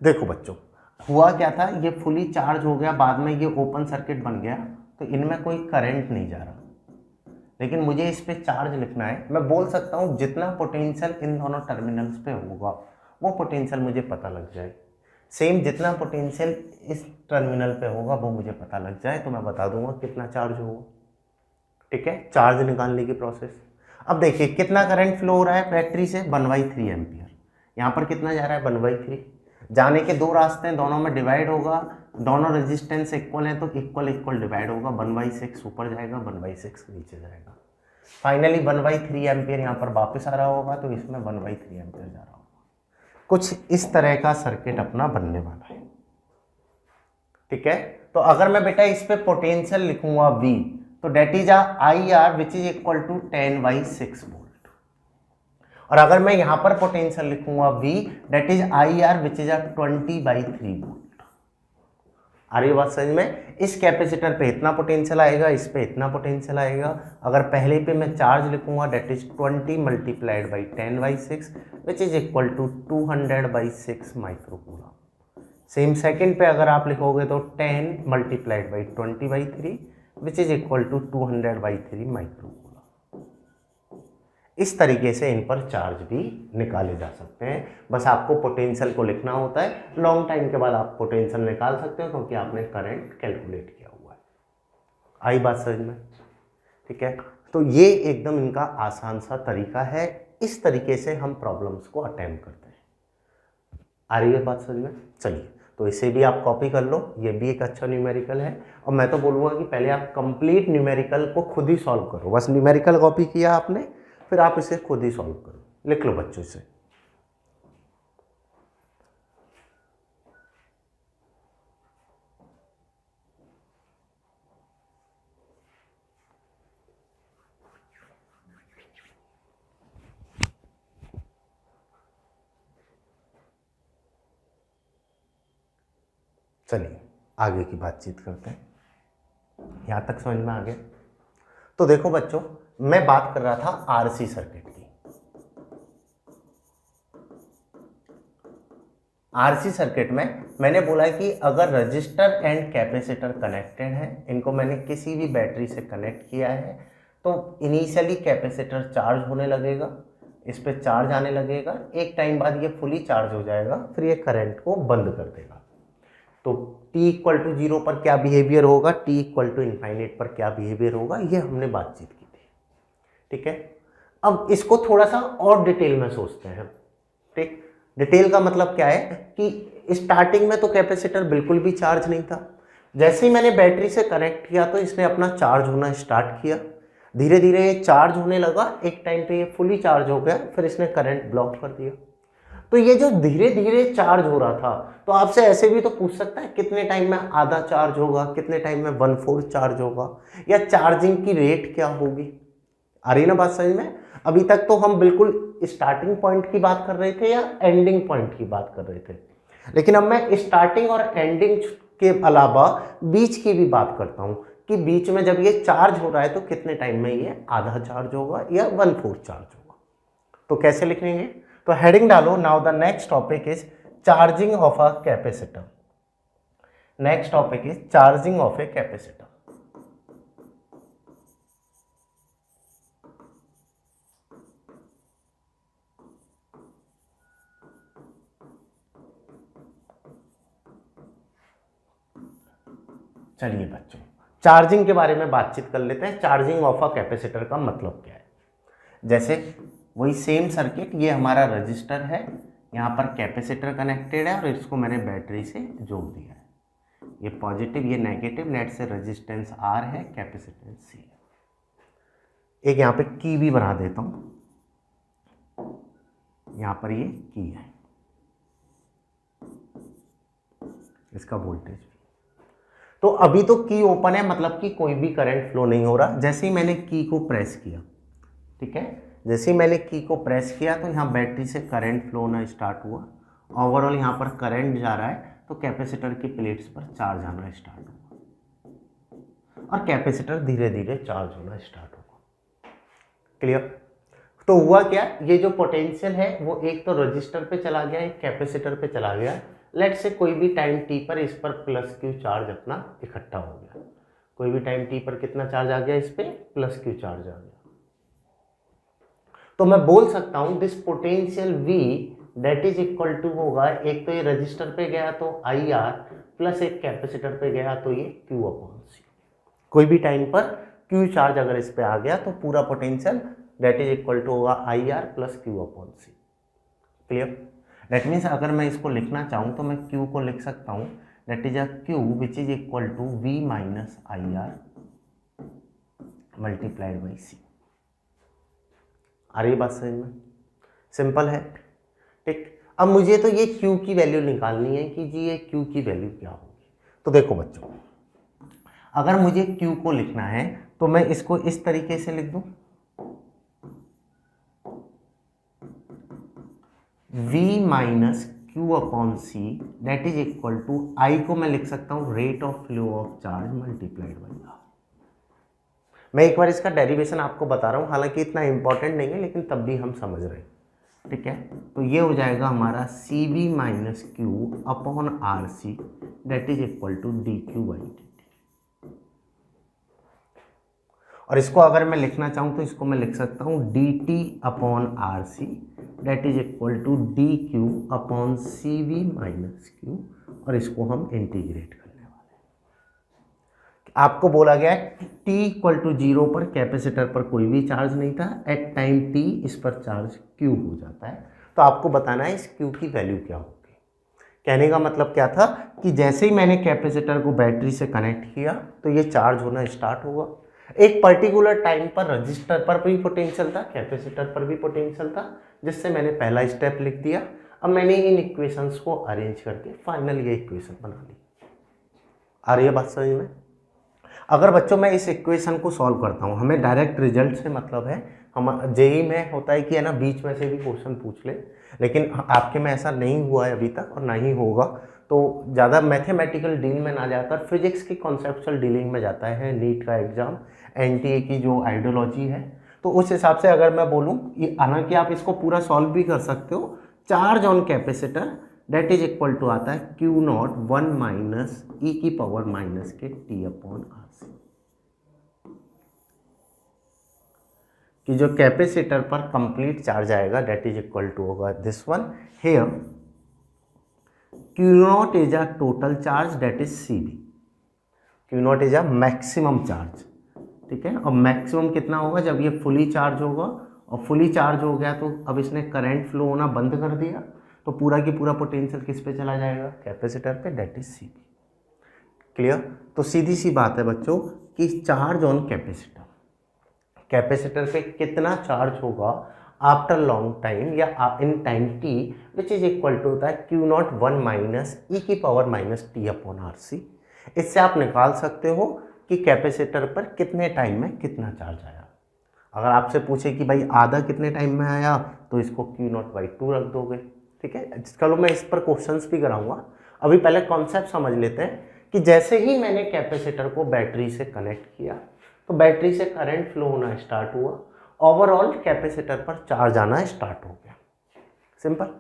देखो बच्चों, हुआ क्या था, ये फुली चार्ज हो गया, बाद में ये ओपन सर्किट बन गया, तो इनमें कोई करंट नहीं जा रहा, लेकिन मुझे इस पे चार्ज लिखना है। मैं बोल सकता हूँ जितना पोटेंशियल इन दोनों टर्मिनल्स पे होगा वो पोटेंशियल मुझे पता लग जाए। सेम जितना पोटेंशियल इस टर्मिनल पे होगा वो मुझे पता लग जाए तो मैं बता दूंगा कितना चार्ज होगा। ठीक है, चार्ज निकालने की प्रोसेस। अब देखिए कितना करंट फ्लो हो रहा है बैटरी से, 1/3 एम्पियर। यहाँ पर कितना जा रहा है, 1/3। जाने के दो रास्ते हैं, दोनों में डिवाइड होगा, दोनों रेजिस्टेंस इक्वल है तो इक्वल इक्वल डिवाइड होगा। 1/6 ऊपर जाएगा, 1/6 नीचे जाएगा। फाइनली 1/3 एम्पियर यहाँ पर वापस आ रहा होगा, तो इसमें 1/3 एम्पियर जा रहा होगा। कुछ इस तरह का सर्किट अपना बनने वाला है। ठीक है, तो अगर मैं बेटा इस पे पोटेंशियल लिखूंगा V, तो that is I R which is equal to 10/6 volt. और अगर मैं यहां पर पोटेंशियल लिखूंगा V, that is I R which is 20/3 volt. आ रही बात समझ में? इस कैपेसिटर पे इतना पोटेंशियल आएगा, इस पे इतना पोटेंशियल आएगा। अगर पहले पे मैं चार्ज लिखूंगा that is 20 multiplied by 10/6 which is equal to 200/6 microcoulomb. Same second पे अगर आप लिखोगे तो 10 multiplied by 20/3 which is equal to 200/3 microcoulomb. इस तरीके से इन पर चार्ज भी निकाले जा सकते हैं। बस आपको पोटेंशियल को लिखना होता है। लॉन्ग टाइम के बाद आप पोटेंशियल निकाल सकते हो क्योंकि आपने करंट कैलकुलेट किया हुआ है। आई बात समझ में? ठीक है, तो ये एकदम इनका आसान सा तरीका है। इस तरीके से हम प्रॉब्लम्स को अटेम्प्ट करते हैं। आ रही है बात समझ में? चलिए, तो इसे भी आप कॉपी कर लो। ये भी एक अच्छा न्यूमेरिकल है और मैं तो बोलूँगा कि पहले आप कंप्लीट न्यूमेरिकल को खुद ही सॉल्व करो। बस न्यूमेरिकल कॉपी किया आपने, फिर आप इसे खुद ही सॉल्व करो। लिख लो बच्चों इसे। चलिए आगे की बातचीत करते हैं। यहां तक समझ में आ गया? तो देखो बच्चों, मैं बात कर रहा था आरसी सर्किट की। आरसी सर्किट में मैंने बोला कि अगर रजिस्टर एंड कैपेसिटर कनेक्टेड है, इनको मैंने किसी भी बैटरी से कनेक्ट किया है, तो इनिशियली कैपेसिटर चार्ज होने लगेगा, इस पे चार्ज आने लगेगा। एक टाइम बाद ये फुली चार्ज हो जाएगा, फिर ये करंट को बंद कर देगा। तो t इक्वल टू 0 पर क्या बिहेवियर होगा, t इक्वल टू इनफाइनाइट पर क्या बिहेवियर होगा, ये हमने बातचीत की थी। ठीक है, अब इसको थोड़ा सा और डिटेल में सोचते हैं। ठीक, डिटेल का मतलब क्या है कि स्टार्टिंग में तो कैपेसिटर बिल्कुल भी चार्ज नहीं था। जैसे ही मैंने बैटरी से कनेक्ट किया तो इसने अपना चार्ज होना स्टार्ट किया। धीरे धीरे ये चार्ज होने लगा, एक टाइम पे ये फुली चार्ज हो गया, फिर इसने करंट ब्लॉक कर दिया। तो ये जो धीरे धीरे चार्ज हो रहा था, तो आपसे ऐसे भी तो पूछ सकता है कितने टाइम में आधा चार्ज होगा, कितने टाइम में 1/4 चार्ज होगा, या चार्जिंग की रेट क्या होगी। आ रही ना बात समझ में? अभी तक तो हम बिल्कुल स्टार्टिंग पॉइंट की बात कर रहे थे या एंडिंग पॉइंट की बात कर रहे थे, लेकिन अब मैं स्टार्टिंग और एंडिंग के अलावा बीच की भी बात करता हूं कि बीच में जब ये चार्ज हो रहा है तो कितने टाइम में ये आधा चार्ज होगा या 1/4 चार्ज होगा। तो कैसे लिखेंगे? तो हेडिंग डालो, now the next topic is charging of a capacitor. Next topic is charging of a capacitor. चलिए बच्चों, चार्जिंग के बारे में बातचीत कर लेते हैं। चार्जिंग ऑफ अ कैपेसिटर का मतलब क्या है? जैसे वही सेम सर्किट, ये हमारा रजिस्टर है, यहाँ पर कैपेसिटर कनेक्टेड है और इसको मैंने बैटरी से जोड़ दिया है। ये पॉजिटिव, ये नेगेटिव, लेट से रेजिस्टेंस R है, कैपेसिटेंस C है। एक यहाँ पे की भी बना देता हूँ, यहाँ पर ये की है, इसका वोल्टेज भी। तो अभी तो की ओपन है, मतलब कि कोई भी करंट फ्लो नहीं हो रहा। जैसे ही मैंने की को प्रेस किया, ठीक है, जैसे ही मैंने की को प्रेस किया तो यहाँ बैटरी से करंट फ्लो होना स्टार्ट हुआ। ओवरऑल यहाँ पर करंट जा रहा है तो कैपेसिटर की प्लेट्स पर चार्ज आना स्टार्ट हुआ और कैपेसिटर धीरे धीरे चार्ज होना स्टार्ट हुआ। क्लियर? तो हुआ क्या, ये जो पोटेंशियल है वो एक तो रजिस्टर पे चला गया, एक कैपेसिटर पे चला गया। लेट से कोई भी टाइम टी पर इस पर प्लस क्यू चार्ज अपना इकट्ठा हो गया। कोई भी टाइम टी पर कितना चार्ज आ गया, इस पे प्लस क्यू चार्ज आ गया। तो मैं बोल सकता हूं this potential V that is equal to होगा, एक तो ये रजिस्टर पे गया तो IR प्लस एक कैपेसिटर पे गया तो ये Q/C। कोई भी टाइम पर Q चार्ज अगर इस पे आ गया तो पूरा potential that is equal to होगा IR plus Q/C। Clear? That means अगर मैं इसको लिखना चाहूँ तो मैं Q को लिख सकता हूँ that is a Q which is equal to V minus IR multiplied by C। आ रही बात समझ में? सिंपल है। ठीक, अब मुझे तो ये Q की वैल्यू निकालनी है कि जी ये Q की वैल्यू क्या होगी। तो देखो बच्चों, अगर मुझे Q को लिखना है तो मैं इसको इस तरीके से लिख दूं, V minus Q upon C that is equal to I को मैं लिख सकता हूँ rate of flow of charge multiplied by R। मैं एक बार इसका डेरिवेशन आपको बता रहा हूँ, हालांकि इतना इंपॉर्टेंट नहीं है लेकिन तब भी हम समझ रहे हैं, ठीक है। तो ये हो जाएगा हमारा CV minus Q upon RC that is equal to DQ by DT। और इसको अगर मैं लिखना चाहूँ तो इसको मैं लिख सकता हूँ DT upon RC that is equal to DQ upon CV minus Q, और इसको हम इंटीग्रेट करने वाले हैं। आपको बोला गया है t इक्वल टू 0 पर कैपेसिटर पर कोई भी चार्ज नहीं था, एट टाइम t इस पर चार्ज Q हो जाता है। तो आपको बताना है इस Q की वैल्यू क्या होगी। कहने का मतलब क्या था कि जैसे ही मैंने कैपेसिटर को बैटरी से कनेक्ट किया तो ये चार्ज होना स्टार्ट होगा। एक पर्टिकुलर टाइम पर रजिस्टर पर भी पोटेंशियल था, कैपेसिटर पर भी पोटेंशियल था, जिससे मैंने पहला स्टेप लिख दिया। अब मैंने इन इक्वेशंस को अरेंज करके फाइनल ये इक्वेशन बना ली। आ रही है बात समझ में? अगर बच्चों मैं इस इक्वेशन को सॉल्व करता हूँ, हमें डायरेक्ट रिजल्ट से मतलब है। हम जेई में होता है कि है ना, बीच में से भी क्वेश्चन पूछ ले, लेकिन आपके में ऐसा नहीं हुआ है अभी तक और ना ही होगा। तो ज़्यादा मैथमेटिकल डील में ना जाकर फिजिक्स की कॉन्सेप्चुअल डीलिंग में जाता है नीट का एग्जाम, एनटीए की जो आइडियोलॉजी है। तो उस हिसाब से अगर मैं बोलूँ, हालांकि आप इसको पूरा सॉल्व भी कर सकते हो, charge on capacitor that is equal to आता है क्यू नॉट 1 माइनस ई की पावर माइनस के टी अपॉन आर सी, कि जो कैपेसिटर पर कंप्लीट चार्ज आएगा दैट इज इक्वल टू होगा this one here, Q not is a total charge that is C V, Q not is a maximum charge, ठीक है। और मैक्सिमम कितना होगा जब ये फुली चार्ज होगा, और फुली चार्ज हो गया तो अब इसने करंट फ्लो होना बंद कर दिया, तो पूरा की पूरा पोटेंशियल किस पे चला जाएगा, कैपेसिटर पे, that is C V. Clear? तो सीधी सी बात है बच्चों कि चार्ज ऑन कैपेसिटर, कैपेसिटर पे कितना चार्ज होगा आफ्टर लॉन्ग टाइम या in time t, which is equal to होता है क्यू नॉट 1 माइनस ई की power minus t upon R C. इससे आप निकाल सकते हो कि कैपेसिटर पर कितने टाइम में कितना चार्ज आया। अगर आपसे पूछे कि भाई आधा कितने टाइम में आया, तो इसको क्यू नॉट बाई 2 रख दोगे, ठीक है। चलो मैं इस पर क्वेश्चंस भी कराऊंगा, अभी पहले कॉन्सेप्ट समझ लेते हैं कि जैसे ही मैंने कैपेसिटर को बैटरी से कनेक्ट किया तो बैटरी से करंट फ्लो होना स्टार्ट हुआ, ओवरऑल कैपेसिटर पर चार्ज आना स्टार्ट हो गया, सिंपल।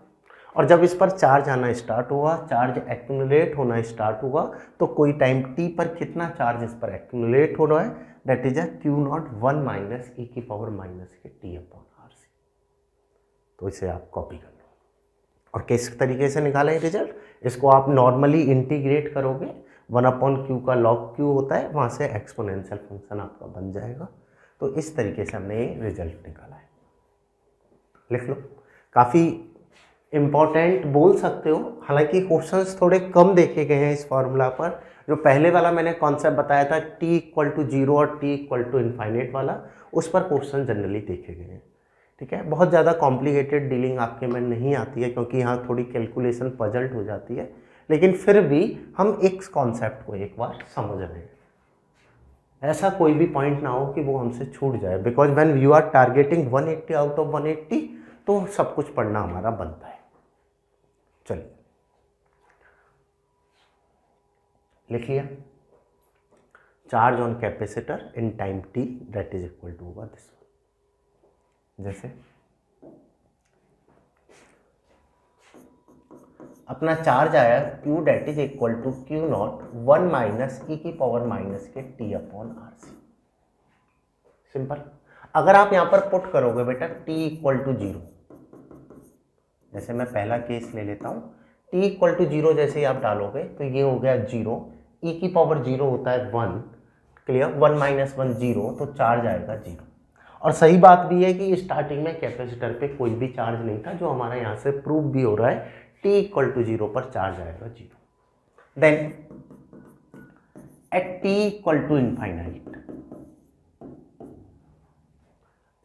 और जब इस पर चार्ज आना स्टार्ट हुआ, चार्ज एक्यूमुलेट होना स्टार्ट हुआ, तो कोई टाइम टी पर कितना चार्ज इस पर एक्यूमुलेट हो रहा है, that is a Q not 1 minus e की पावर माइनस के टी अपॉन आर सी। तो इसे आप कॉपी कर लो। और किस तरीके से निकालें रिजल्ट, इसको आप नॉर्मली इंटीग्रेट करोगे, 1 अपॉन क्यू का लॉग क्यू होता है, वहाँ से एक्सपोनेंशियल फंक्शन आपका बन जाएगा। तो इस तरीके से हमने ये रिजल्ट निकाला है, लिख लो। काफ़ी इम्पॉर्टेंट बोल सकते हो, हालांकि क्वेश्चंस थोड़े कम देखे गए हैं इस फॉर्मूला पर। जो पहले वाला मैंने कॉन्सेप्ट बताया था t इक्वल टू 0 और t इक्वल टू इन्फाइनेट वाला, उस पर क्वेश्चन जनरली देखे गए हैं, ठीक है। बहुत ज़्यादा कॉम्प्लिकेटेड डीलिंग आपके में नहीं आती है, क्योंकि यहाँ थोड़ी कैलकुलेशन पजल्ट हो जाती है, लेकिन फिर भी हम एक कॉन्सेप्ट को एक बार समझ रहे हैं। ऐसा कोई भी पॉइंट ना हो कि वो हमसे छूट जाए, because when you are targeting 180 out of 180 तो सब कुछ पढ़ना हमारा बनता है। चलिए लिख लिया, charge on capacitor in time t that is equal to होगा दिस वन। जैसे अपना चार्ज आया Q that is equal to Q not 1 minus e की पावर माइनस के t upon R C, simple. अगर आप यहाँ पर पुट करोगे बेटा t इक्वल टू 0, जैसे मैं पहला केस ले लेता हूँ, t इक्वल टू 0 जैसे ही आप डालोगे तो ये हो गया 0, ई की पावर 0 होता है 1, क्लियर, 1 माइनस 1 0, तो चार्ज आएगा 0। और सही बात भी है कि स्टार्टिंग में कैपेसिटर पे कोई भी चार्ज नहीं था, जो हमारा यहाँ से प्रूव भी हो रहा है, t इक्वल टू 0 पर चार्ज आएगा 0। Then at t equal to infinite,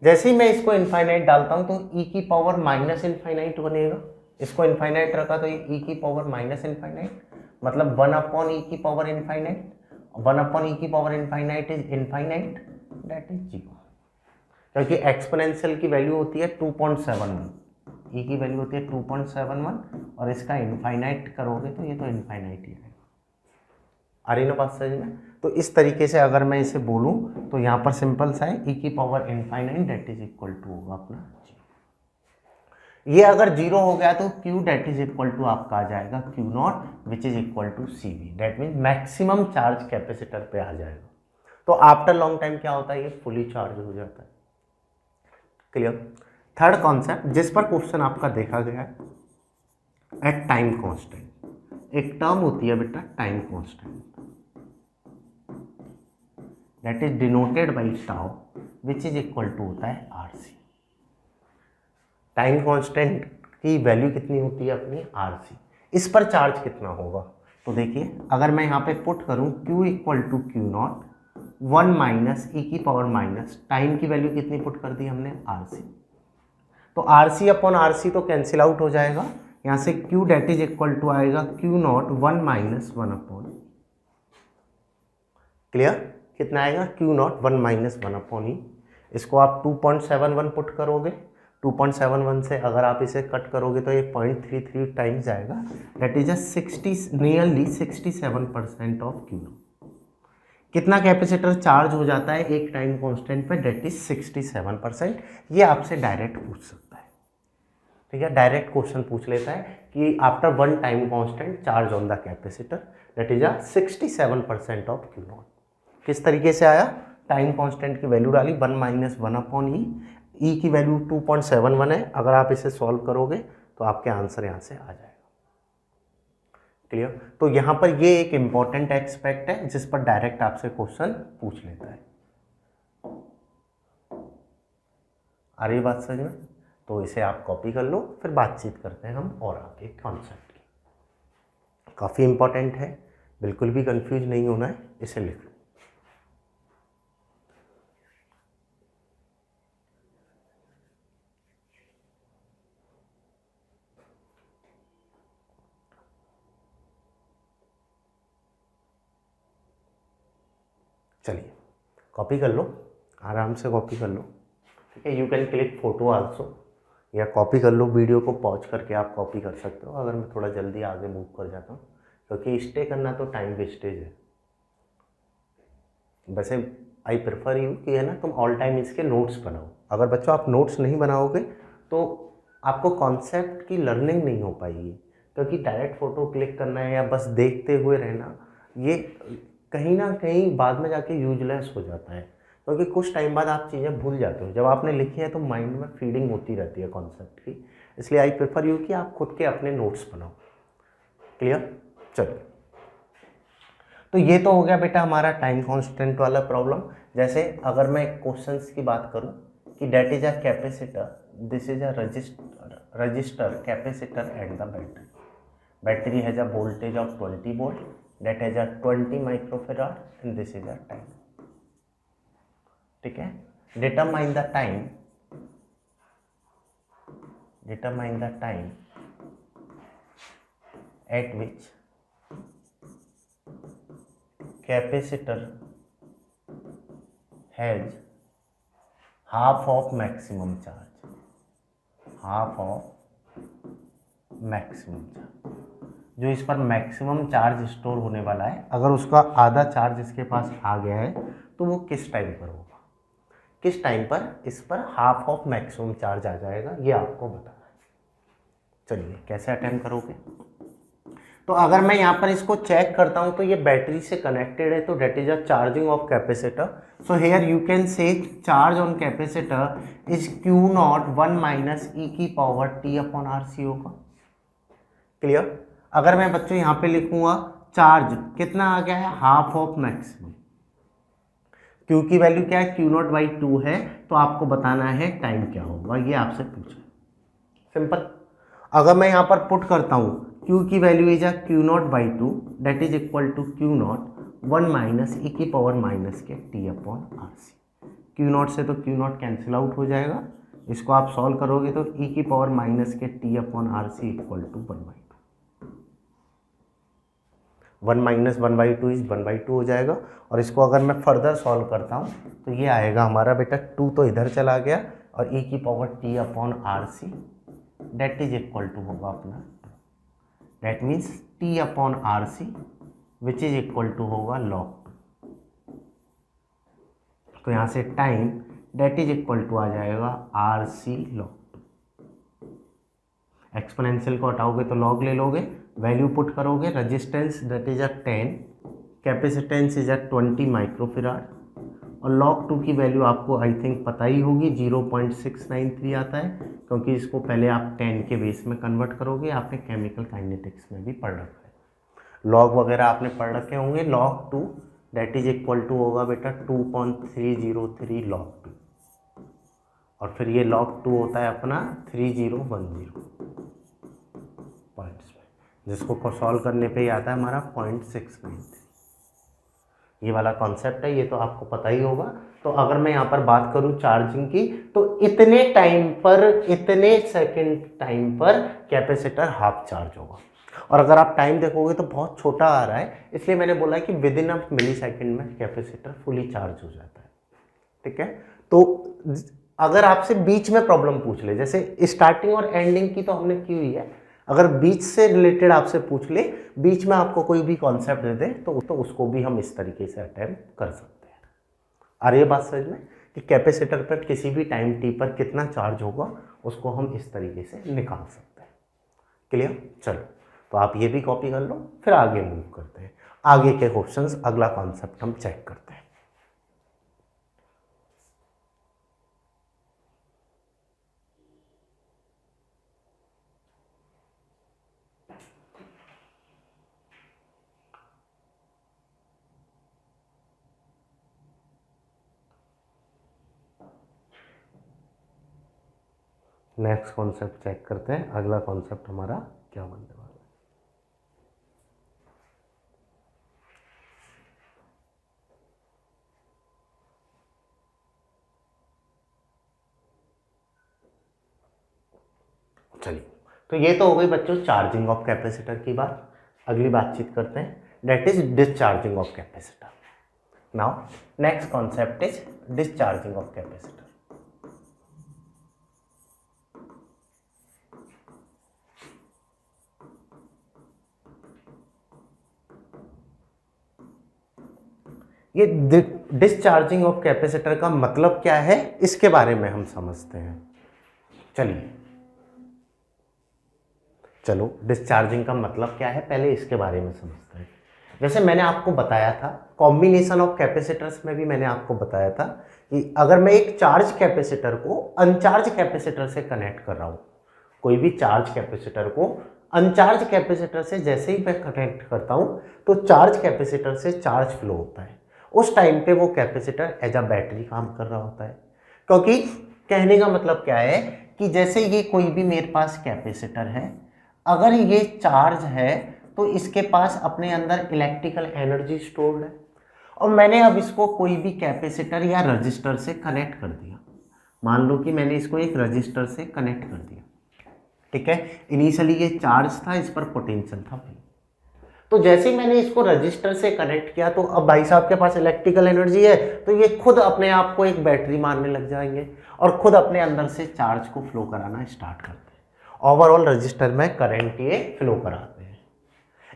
जैसे ही मैं इसको इनफाइनाइट डालता हूं तो e की पावर माइनस इनफाइनाइट बनेगा। इसको इनफाइनाइट रखा तो ये e की पावर माइनस इनफाइनाइट, मतलब 1 अपॉन ई की पावर इनफाइनाइट, 1 अपॉन ई की power infinite is infinite, that is 0, क्योंकि एक्सपोनेंशियल की वैल्यू होती है 2.71, ई की वैल्यू होती है 2.71 और इसका इनफाइनाइट करोगे तो ये तो इनफाइनाइट ही आएगा। आ रही ना बात समझ में? तो इस तरीके से अगर मैं इसे बोलूँ तो यहाँ पर सिंपल सा है, ई की power infinite that is equal to होगा अपना जी। ये अगर 0 हो गया तो Q that is equal to आपका आ जाएगा Q0 which is equal to CV, that mean maximum charge capacitor पे आ जाएगा। तो आफ्टर लॉन्ग टाइम क्या होता है, ये फुली चार्ज हो जाता है। क्लियर? थर्ड कॉन्सेप्ट जिस पर क्वेश्चन आपका देखा गया है, एट टाइम कांस्टेंट। एक टर्म होती है बेटा time constant, that is denoted by tau which is equal to होता है RC। टाइम कांस्टेंट की वैल्यू कितनी होती है अपनी RC, इस पर चार्ज कितना होगा। तो देखिए अगर मैं यहाँ पे पुट करूँ Q equal to Q0 1 minus e की पावर माइनस टाइम की वैल्यू कितनी पुट कर दी हमने RC, तो RC अपॉन RC तो कैंसिल आउट हो जाएगा, यहाँ से Q that is equal to आएगा Q0 1 माइनस 1 अपॉन, क्लियर? कितना आएगा Q0 1 माइनस 1 अपॉन ई। इसको आप 2.71 पुट करोगे, 2.71 से अगर आप इसे कट करोगे तो ये 0.33 टाइम्स आएगा, that is nearly 67% of Q0। कितना कैपेसिटर चार्ज हो जाता है एक टाइम कांस्टेंट पे, दैट इज 67%। ये आपसे डायरेक्ट पूछ सकता है, ठीक है, डायरेक्ट क्वेश्चन पूछ लेता है कि after one time constant charge on the capacitor that is 67% of Q0। किस तरीके से आया, टाइम कांस्टेंट की वैल्यू डाली 1 माइनस 1 अपॉन ई की वैल्यू 2.71 है, अगर आप इसे सॉल्व करोगे तो आपके आंसर यहाँ से आ जाएगा। क्लियर? तो यहाँ पर ये एक इंपॉर्टेंट एस्पेक्ट है जिस पर डायरेक्ट आपसे क्वेश्चन पूछ लेता है। आ रही बात समझ में? तो इसे आप कॉपी कर लो, फिर बातचीत करते हैं हम और आगे कॉन्सेप्ट की। काफ़ी इंपॉर्टेंट है, बिल्कुल भी कंफ्यूज नहीं होना है, इसे लिख लो। चलिए कॉपी कर लो, आराम से कॉपी कर लो, ठीक है। You can click photo also, या कॉपी कर लो, वीडियो को पॉज करके आप कॉपी कर सकते हो अगर मैं थोड़ा जल्दी आगे मूव कर जाता हूँ, क्योंकि स्टे करना तो टाइम वेस्टेज है। वैसे आई प्रेफर यू कि है ना तुम ऑल टाइम इसके नोट्स बनाओ। अगर बच्चों आप नोट्स नहीं बनाओगे तो आपको कॉन्सेप्ट की लर्निंग नहीं हो पाएगी, क्योंकि डायरेक्ट फ़ोटो क्लिक करना है या बस देखते हुए रहना, ये कहीं ना कहीं बाद में जाके यूजलेस हो जाता है, क्योंकि कुछ टाइम बाद आप चीज़ें भूल जाते हो। जब आपने लिखी है तो माइंड में फीडिंग होती रहती है कॉन्सेप्ट की, इसलिए आई प्रेफर यू कि आप खुद के अपने नोट्स बनाओ। क्लियर? चलो, तो ये तो हो गया बेटा हमारा टाइम कांस्टेंट वाला प्रॉब्लम। जैसे अगर मैं क्वेश्चंस की बात करूं कि that is a capacitor, this is a resistor capacitor at the battery, battery has a voltage of 20 volt, that has a 20 microfarad and this is a time, ठीक है। determine the time at which capacitor has half of maximum charge, half of maximum charge, जो इस पर मैक्सिमम चार्ज स्टोर होने वाला है, अगर उसका आधा चार्ज इसके पास आ गया है तो वो किस टाइम पर होगा, किस टाइम पर इस पर हाफ ऑफ मैक्सिमम चार्ज आ जाएगा, ये आपको बताना है। चलिए कैसे अटेम्प्ट करोगे, तो अगर मैं यहाँ पर इसको चेक करता हूँ तो ये बैटरी से कनेक्टेड है, तो that is a charging of capacitor. So here you can say charge on capacitor is Q0 1 minus e की पावर T अपॉन RC होगा। क्लियर? अगर मैं बच्चों यहाँ पे लिखूंगा चार्ज कितना आ गया है, हाफ ऑफ मैक्सिमम, Q की वैल्यू क्या है, Q0/2 है, तो आपको बताना है टाइम क्या होगा, ये आपसे पूछा। सिंपल। अगर मैं यहाँ पर पुट करता हूँ Q की value is Q0/2 that is equal to Q0 1 minus e की पावर माइनस के T अपॉन RC। Q0 से तो Q0 कैंसिल आउट हो जाएगा, इसको आप सॉल्व करोगे तो ई की पावर माइनस के T upon RC equal to 1/2, 1 minus 1/2 is 1/2 हो जाएगा। और इसको अगर मैं फर्दर सॉल्व करता हूँ तो ये आएगा हमारा बेटा 2 तो इधर चला गया और ई की power T upon RC that is equal to होगा अपना, that means t upon R C which is equal to होगा लॉग टू। तो यहाँ से time that is equal to आ जाएगा R C log two. Exponential को हटाओगे तो लॉग ले लोगे, वैल्यू पुट करोगे, resistance that is 10, capacitance is 20 microfarad, और लॉग 2 की वैल्यू आपको आई थिंक पता ही होगी 0.693 आता है, क्योंकि इसको पहले आप 10 के बेस में कन्वर्ट करोगे, आपने केमिकल काइनेटिक्स में भी पढ़ रखा है, लॉग वगैरह आपने पढ़ रखे होंगे। Log 2 that is equal to होगा बेटा 2.303 लॉग 2, और फिर ये log 2 होता है अपना 3010 पॉइंट्स में, जिसको सॉल्व करने पे ही आता है हमारा 0.693। ये वाला कॉन्सेप्ट है, ये तो आपको पता ही होगा। तो अगर मैं यहाँ पर बात करूँ चार्जिंग की, तो इतने टाइम पर, इतने सेकंड टाइम पर कैपेसिटर हाफ चार्ज होगा। और अगर आप टाइम देखोगे तो बहुत छोटा आ रहा है, इसलिए मैंने बोला कि within a millisecond में कैपेसिटर फुली चार्ज हो जाता है। ठीक है, तो अगर आपसे बीच में प्रॉब्लम पूछ ले, जैसे स्टार्टिंग और एंडिंग की तो हमने की हुई है, अगर बीच से रिलेटेड आपसे पूछ ले, बीच में आपको कोई भी कॉन्सेप्ट दे दे, तो उसको भी हम इस तरीके से अटेम्प्ट कर सकते हैं। आ रही है बात समझ में कि कैपेसिटर पर किसी भी टाइम टी पर कितना चार्ज होगा, उसको हम इस तरीके से निकाल सकते हैं। क्लियर? चलो, तो आप ये भी कॉपी कर लो, फिर आगे मूव करते हैं। आगे के क्वेश्चंस, अगला कॉन्सेप्ट हम चेक करते हैं। नेक्स्ट कॉन्सेप्ट चेक करते हैं, अगला कॉन्सेप्ट हमारा क्या बनने वाला है। चलिए, तो ये तो हो गई बच्चों चार्जिंग ऑफ कैपेसिटर की बात। अगली बातचीत करते हैं, that is discharging of capacitor. Now next concept is discharging of capacitor. ये डिस्चार्जिंग ऑफ कैपेसिटर का मतलब क्या है, इसके बारे में हम समझते हैं। चलो डिस्चार्जिंग का मतलब क्या है, पहले इसके बारे में समझते हैं। जैसे मैंने आपको बताया था कॉम्बिनेशन ऑफ कैपेसिटर्स में भी मैंने आपको बताया था कि अगर मैं एक चार्ज कैपेसिटर को अनचार्ज कैपेसिटर से कनेक्ट कर रहा हूँ, कोई भी चार्ज कैपेसिटर को अनचार्ज कैपेसिटर से जैसे ही मैं कनेक्ट करता हूँ, तो चार्ज कैपेसिटर से चार्ज फ्लो होता है। उस टाइम पे वो कैपेसिटर एज अ बैटरी काम कर रहा होता है। क्योंकि कहने का मतलब क्या है कि जैसे ये कोई भी मेरे पास कैपेसिटर है, अगर ये चार्ज है तो इसके पास अपने अंदर इलेक्ट्रिकल एनर्जी स्टोर्ड है, और मैंने अब इसको कोई भी कैपेसिटर या रजिस्टर से कनेक्ट कर दिया। मान लो कि मैंने इसको एक रजिस्टर से कनेक्ट कर दिया, ठीक है। इनिशियली ये चार्ज था, इस पर पोटेंशियल था भाई। तो जैसे ही मैंने इसको रजिस्टर से कनेक्ट किया, तो अब भाई साहब के पास इलेक्ट्रिकल एनर्जी है, तो ये खुद अपने आप को एक बैटरी मारने लग जाएंगे और खुद अपने अंदर से चार्ज को फ्लो कराना स्टार्ट करते हैं। ओवरऑल रजिस्टर में करंट ये फ्लो कराते हैं।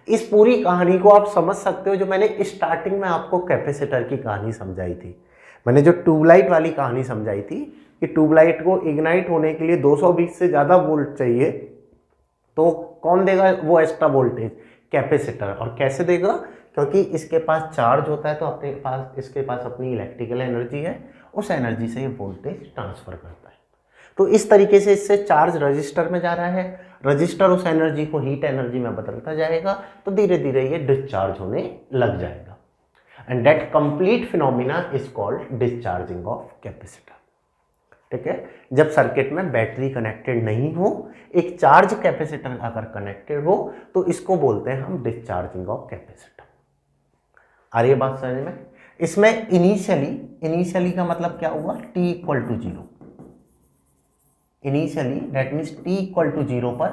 इस पूरी कहानी को आप समझ सकते हो, जो मैंने स्टार्टिंग में आपको कैपेसिटर की कहानी समझाई थी। मैंने जो ट्यूबलाइट वाली कहानी समझाई थी कि ट्यूबलाइट को इग्नाइट होने के लिए 220 से ज़्यादा वोल्ट चाहिए, तो कौन देगा वो एक्स्ट्रा वोल्टेज? कैपेसिटर। और कैसे देगा? क्योंकि इसके पास चार्ज होता है, तो इसके पास अपनी इलेक्ट्रिकल एनर्जी है, उस एनर्जी से ये वोल्टेज ट्रांसफर करता है। तो इस तरीके से इससे चार्ज रजिस्टर में जा रहा है, रजिस्टर उस एनर्जी को हीट एनर्जी में बदलता जाएगा, तो धीरे धीरे ये डिस्चार्ज होने लग जाएगा। And that complete phenomena is called discharging of capacitor. ठीक है, जब सर्किट में बैटरी कनेक्टेड नहीं हो, एक चार्ज कैपेसिटर अगर कनेक्टेड हो, तो इसको बोलते हैं हम डिस्चार्जिंग ऑफ कैपेसिटर। आ रही है बात समझ में? इसमें इनिशियली का मतलब क्या हुआ? t equal to 0। Initially that means t equal to 0 पर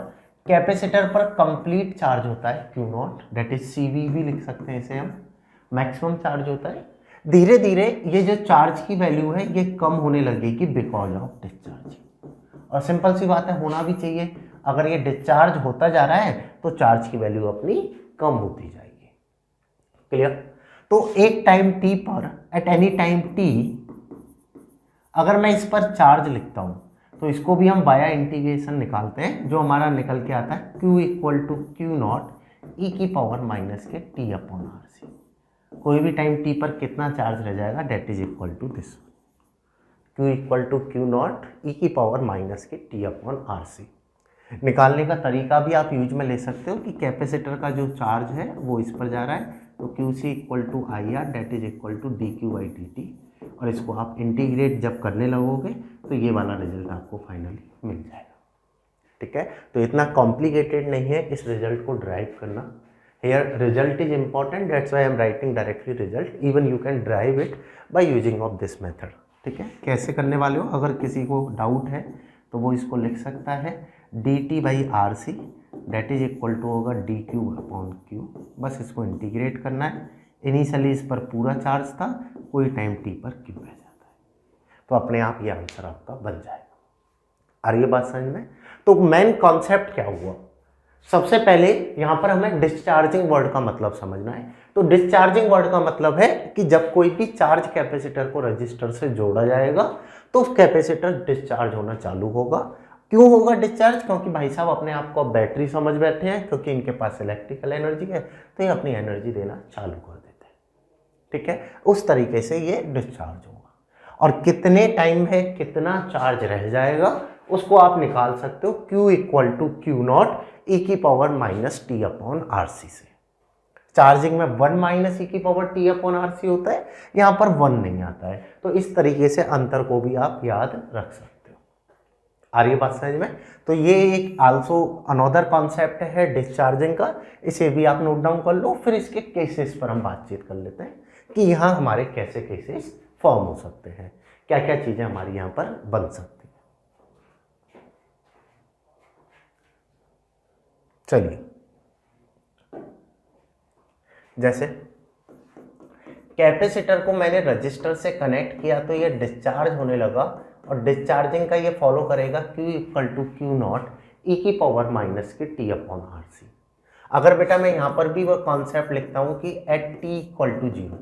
कैपेसिटर पर कंप्लीट चार्ज होता है Q0, दैट इज CV भी लिख सकते हैं इसे हम, मैक्सिमम चार्ज होता है। धीरे धीरे ये जो चार्ज की वैल्यू है ये कम होने लगेगी बिकॉज ऑफ डिस्चार्जिंग। और सिंपल सी बात है, होना भी चाहिए। अगर ये डिस्चार्ज होता जा रहा है तो चार्ज की वैल्यू अपनी कम होती जाएगी। क्लियर? तो एक टाइम टी पर, एट एनी टाइम टी, अगर मैं इस पर चार्ज लिखता हूं तो इसको भी हम बाया इंटीग्रेशन निकालते हैं, जो हमारा निकल के आता है Q equal to Q nought e की पावर माइनस के टी अपॉन आर सी। कोई भी टाइम टी पर कितना चार्ज रह जाएगा, that is equal to this, Q equal to Q nought e की पावर माइनस के टी अपॉन आर सी। निकालने का तरीका भी आप यूज में ले सकते हो कि कैपेसिटर का जो चार्ज है वो इस पर जा रहा है, तो Q C equal to I R that is equal to D Q by D T, और इसको आप इंटीग्रेट जब करने लगोगे तो ये वाला रिजल्ट आपको फाइनली मिल जाएगा। ठीक है, तो इतना कॉम्प्लिकेटेड नहीं है इस रिजल्ट को ड्राइव करना। Here result is important, that's why I am writing directly result, even you can derive it by using of this method. ठीक है, कैसे करने वाले हो, अगर किसी को डाउट है तो वो इसको लिख सकता है D T by R C that is equal to होगा डी क्यू अपॉन क्यू, बस इसको इंटीग्रेट करना है। इनिशियली इस पर पूरा चार्ज था, कोई टाइम टी पर क्यू रह जाता है, तो अपने आप ये आंसर आपका बन जाएगा। आ रही है बात समझ में? तो मेन कॉन्सेप्ट क्या हुआ, सबसे पहले यहाँ पर हमें डिस्चार्जिंग वर्ड का मतलब समझना है। तो डिस्चार्जिंग वर्ड का मतलब है कि जब कोई भी चार्ज कैपेसिटर को रजिस्टर से जोड़ा जाएगा तो कैपेसिटर डिस्चार्ज होना चालू होगा। क्यों होगा डिस्चार्ज? क्योंकि भाई साहब अपने आप को बैटरी समझ बैठे हैं, क्योंकि इनके पास इलेक्ट्रिकल एनर्जी है तो ये अपनी एनर्जी देना चालू कर देते हैं। ठीक है, उस तरीके से ये डिस्चार्ज होगा। और कितने टाइम है, कितना चार्ज रह जाएगा, उसको आप निकाल सकते हो Q equal to Q nought e की power minus t upon R C से। चार्जिंग में 1 माइनस ई की power t upon R C होता है, यहाँ पर 1 नहीं आता है, तो इस तरीके से अंतर को भी आप याद रख सकते हो। आ रही है बात समझ में? तो ये एक आल्सो अनदर कॉन्सेप्ट है डिस्चार्जिंग का, इसे भी आप नोट डाउन कर लो, फिर इसके केसेस पर हम बातचीत कर लेते हैं कि यहाँ हमारे कैसे केसेस फॉर्म हो सकते हैं, क्या क्या चीज़ें हमारी यहाँ पर बन सकती हैं। चलिए, जैसे कैपेसिटर को मैंने रजिस्टर से कनेक्ट किया तो ये डिस्चार्ज होने लगा, और डिस्चार्जिंग का ये फॉलो करेगा Q equal to Q nought e की पावर माइनस की टी अपॉन आर सी। अगर बेटा मैं यहाँ पर भी वो कॉन्सेप्ट लिखता हूँ कि at t equal to zero,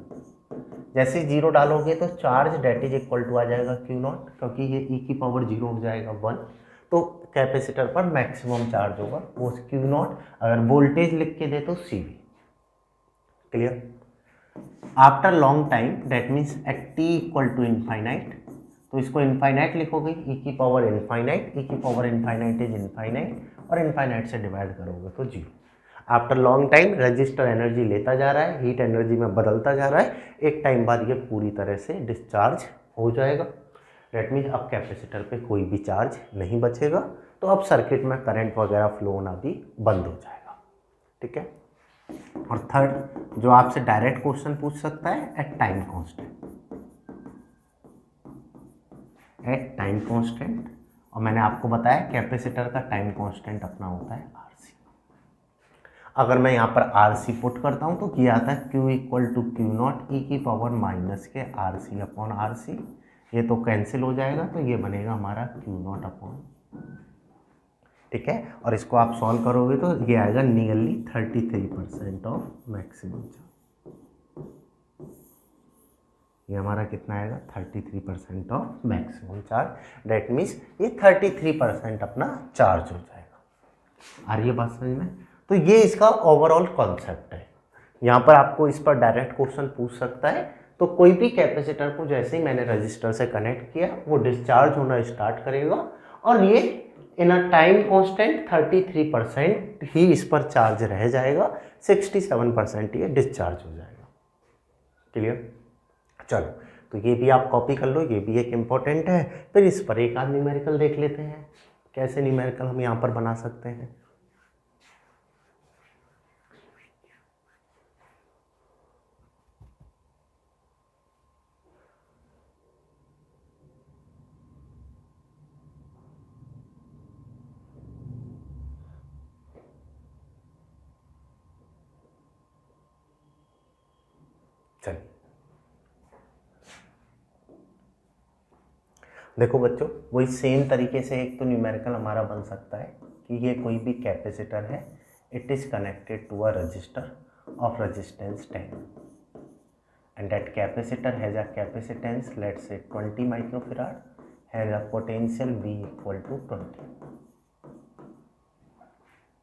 जैसे जीरो डालोगे तो charge that is equal to आ जाएगा क्यू नॉट, क्योंकि ये ई की पावर जीरो हो जाएगा 1, तो कैपेसिटर पर मैक्सिमम चार्ज होगा वो क्यू नॉट। अगर वोल्टेज लिख के दे तो C V. Clear? After long time that means at t equal to infinite, तो इसको इनफाइनाइट लिखोगे, ई की पावर इनफाइनाइट, ई की पावर इनफाइनाइट इज इनफाइनाइट, और इनफाइनाइट से डिवाइड करोगे तो zero. After long time register energy लेता जा रहा है, हीट एनर्जी में बदलता जा रहा है, एक टाइम बाद ये पूरी तरह से डिस्चार्ज हो जाएगा। डेट मीन्स अब कैपेसिटर पे कोई भी चार्ज नहीं बचेगा, तो अब सर्किट में करंट वगैरह फ्लो होना भी बंद हो जाएगा। ठीक है, और थर्ड जो आपसे डायरेक्ट क्वेश्चन पूछ सकता है, at time constant, at time constant, और मैंने आपको बताया कैपेसिटर का टाइम कांस्टेंट अपना होता है आरसी। अगर मैं यहाँ पर आरसी पुट करता हूँ तो ये आता है Q equal to Q nought e की पावर माइनस के R C upon R C, ये तो कैंसिल हो जाएगा, तो ये बनेगा हमारा क्यू नॉट अपॉन। ठीक है, और इसको आप सॉल्व करोगे तो ये आएगा नियरली 33% ऑफ मैक्सिमम चार्ज। ये हमारा कितना आएगा, 33% of maximum charge, that means ये 33% अपना चार्ज हो जाएगा। आ रही है बात समझ में? तो ये इसका ओवरऑल कॉन्सेप्ट है। यहाँ पर आपको इस पर डायरेक्ट क्वेश्चन पूछ सकता है, तो कोई भी कैपेसिटर को जैसे ही मैंने रजिस्टर से कनेक्ट किया वो डिस्चार्ज होना स्टार्ट करेगा, और ये इन अ टाइम कांस्टेंट 33% ही इस पर चार्ज रह जाएगा, 67% ये डिस्चार्ज हो जाएगा। क्लियर? चलो, तो ये भी आप कॉपी कर लो, ये भी एक इम्पॉर्टेंट है। फिर इस पर एक आध न्यूमेरिकल देख लेते हैं, कैसे न्यूमेरिकल हम यहाँ पर बना सकते हैं। चलिए, देखो बच्चों, वही सेम तरीके से एक तो न्यूमेरिकल हमारा बन सकता है कि ये कोई भी कैपेसिटर है, it is connected to a resistor of resistance 10 and that capacitor has a capacitance, let's say 20 microfarad, has a potential V equal to 20.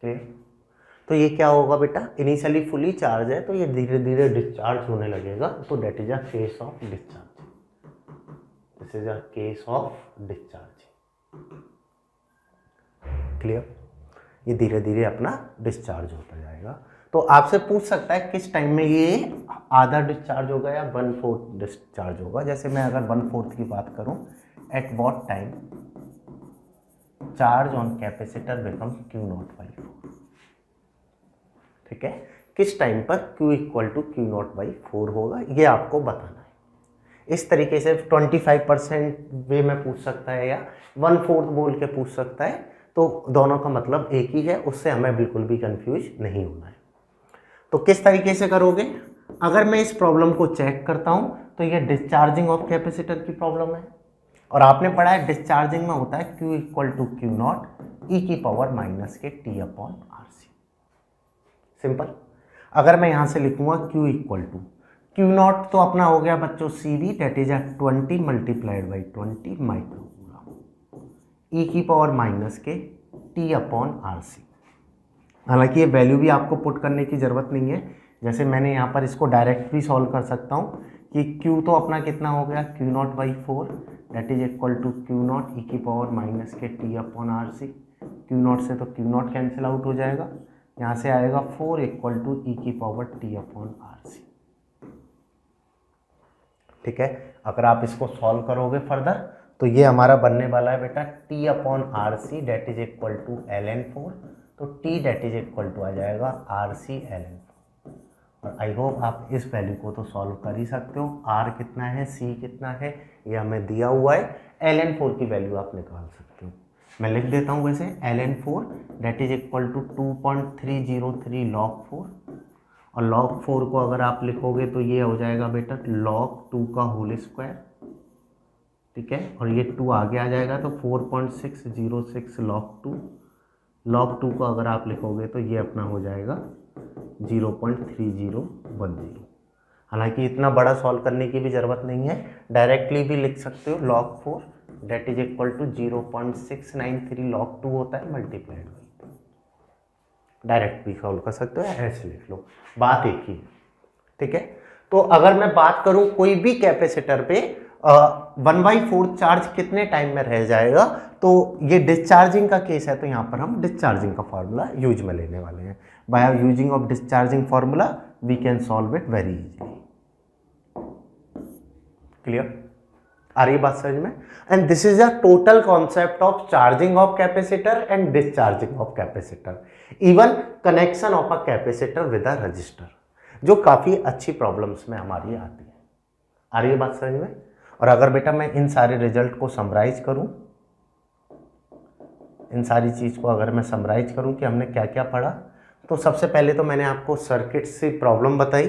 Clear? तो ये क्या होगा बेटा, इनिशियली फुली चार्ज है तो ये धीरे धीरे डिस्चार्ज होने लगेगा, तो that is a case of discharge. This is a case of discharge. Clear? ये धीरे धीरे अपना डिस्चार्ज होता जाएगा. तो आपसे पूछ सकता है किस टाइम में ये आधा डिस्चार्ज होगा या 1/4 डिस्चार्ज होगा. जैसे मैं अगर 1/4 की बात करूं, at what time charge on capacitor become Q0/4. ठीक है, किस टाइम पर Q इक्वल टू Q0/4 होगा, ये आपको बताना है. इस तरीके से 25% वे में पूछ सकता है या 1/4 बोल के पूछ सकता है. तो दोनों का मतलब एक ही है, उससे हमें बिल्कुल भी कंफ्यूज नहीं होना है. तो किस तरीके से करोगे, अगर मैं इस प्रॉब्लम को चेक करता हूं तो ये डिस्चार्जिंग ऑफ कैपेसिटर की प्रॉब्लम है, और आपने पढ़ा है डिस्चार्जिंग में होता है Q equal to Q0 e⁻⁻k T/RC. Simple. अगर मैं यहां से लिखूंगा Q इक्वल टू Q0 तो अपना हो गया बच्चों CV, that is 20 multiplied by 20 microcoulomb e⁻⁻k T/RC. हालांकि ये वैल्यू भी आपको पुट करने की ज़रूरत नहीं है. जैसे मैंने यहाँ पर इसको डायरेक्ट भी सॉल्व कर सकता हूँ कि Q तो अपना कितना हो गया Q0/4, date is equal to Q0 e⁻⁻k T/RC. Q0 से तो Q0 कैंसिल आउट हो जाएगा, यहाँ से आएगा 4 इक्वल टू e⁻T/RC. ठीक है, अगर आप इसको सॉल्व करोगे फर्दर तो ये हमारा बनने वाला है बेटा T/RC, date is equal to ln4. तो T that is equal to आ जाएगा RC ln4. और आई होप आप इस वैल्यू को तो सॉल्व कर ही सकते हो. R कितना है, C कितना है, ये हमें दिया हुआ है. ln4 की वैल्यू आप निकाल सकते हो. मैं लिख देता हूँ वैसे ln4 date is equal to 2.303 log4. और log4 को अगर आप लिखोगे तो ये हो जाएगा बेटा log2 का होल स्क्वायर. ठीक है, और ये 2 आगे आ जाएगा तो 4.606 log2. log2 को अगर आप लिखोगे तो ये अपना हो जाएगा 0.3010. हालांकि इतना बड़ा सॉल्व करने की भी ज़रूरत नहीं है, डायरेक्टली भी लिख सकते हो. log4 date is equal to 0.693 log2 होता है मल्टीप्लाइड बाई. डायरेक्ट भी सॉल्व कर सकते हो, ऐसे लिख लो, बात एक ही है. ठीक है, तो अगर मैं बात करूं कोई भी कैपेसिटर पे 1/4 चार्ज कितने टाइम में रह जाएगा, तो ये डिस्चार्जिंग का केस है, तो यहाँ पर हम डिस्चार्जिंग का फॉर्मूला यूज में लेने वाले हैं. By using of discharging formula we can solve it very easily. Clear? आ रही बात समझ में? And this is a total concept of charging of capacitor and discharging of capacitor, even connection of a capacitor with a resistor, जो काफी अच्छी प्रॉब्लम्स में हमारी आती है. आ रही है बात समझ में? और अगर बेटा मैं इन सारे रिजल्ट को समराइज करूं, इन सारी चीज़ को अगर मैं समराइज करूं कि हमने क्या क्या पढ़ा, तो सबसे पहले तो मैंने आपको सर्किट से प्रॉब्लम बताई.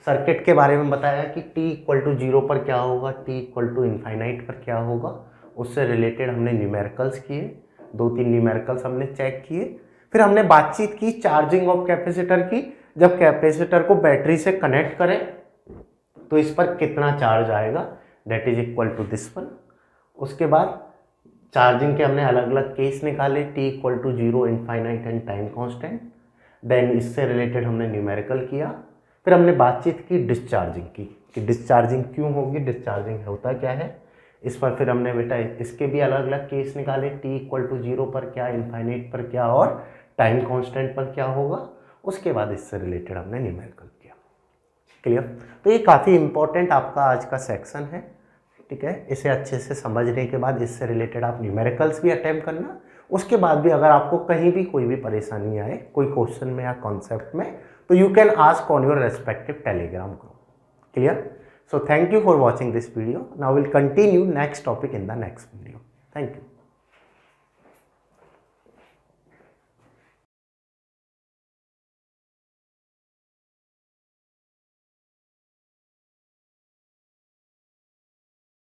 सर्किट के बारे में बताया कि t इक्वल टू 0 पर क्या होगा, t इक्वल टू इनफाइनाइट पर क्या होगा. उससे रिलेटेड हमने न्यूमेरिकल्स किए, 2-3 न्यूमेरिकल्स हमने चेक किए. फिर हमने बातचीत की चार्जिंग ऑफ कैपेसिटर की. जब कैपेसिटर को बैटरी से कनेक्ट करें तो इस पर कितना चार्ज आएगा, that is equal to this one. उसके बाद चार्जिंग के हमने अलग अलग केस निकाले, t equal to 0, infinite and time constant. Then इससे रिलेटेड हमने न्यूमेरिकल किया. फिर हमने बातचीत की डिस्चार्जिंग की कि डिस्चार्जिंग क्यों होगी, डिस्चार्जिंग होता क्या है. इस पर फिर हमने बेटा इसके भी अलग अलग केस निकाले, t इक्वल टू 0 पर क्या, इनफाइनाइट पर क्या और टाइम कांस्टेंट पर क्या होगा. उसके बाद इससे रिलेटेड हमने न्यूमेरिकल किया. क्लियर? तो ये काफ़ी इंपॉर्टेंट आपका आज का सेक्शन है. ठीक है, इसे अच्छे से समझने के बाद इससे रिलेटेड आप न्यूमेरिकल्स भी अटेम्प्ट करना. उसके बाद भी अगर आपको कहीं भी कोई भी परेशानी आए कोई क्वेश्चन में या कॉन्सेप्ट में, तो you can ask on your respective Telegram group. Clear? So thank you for watching this video. Now will continue next topic in the next video. Thank you.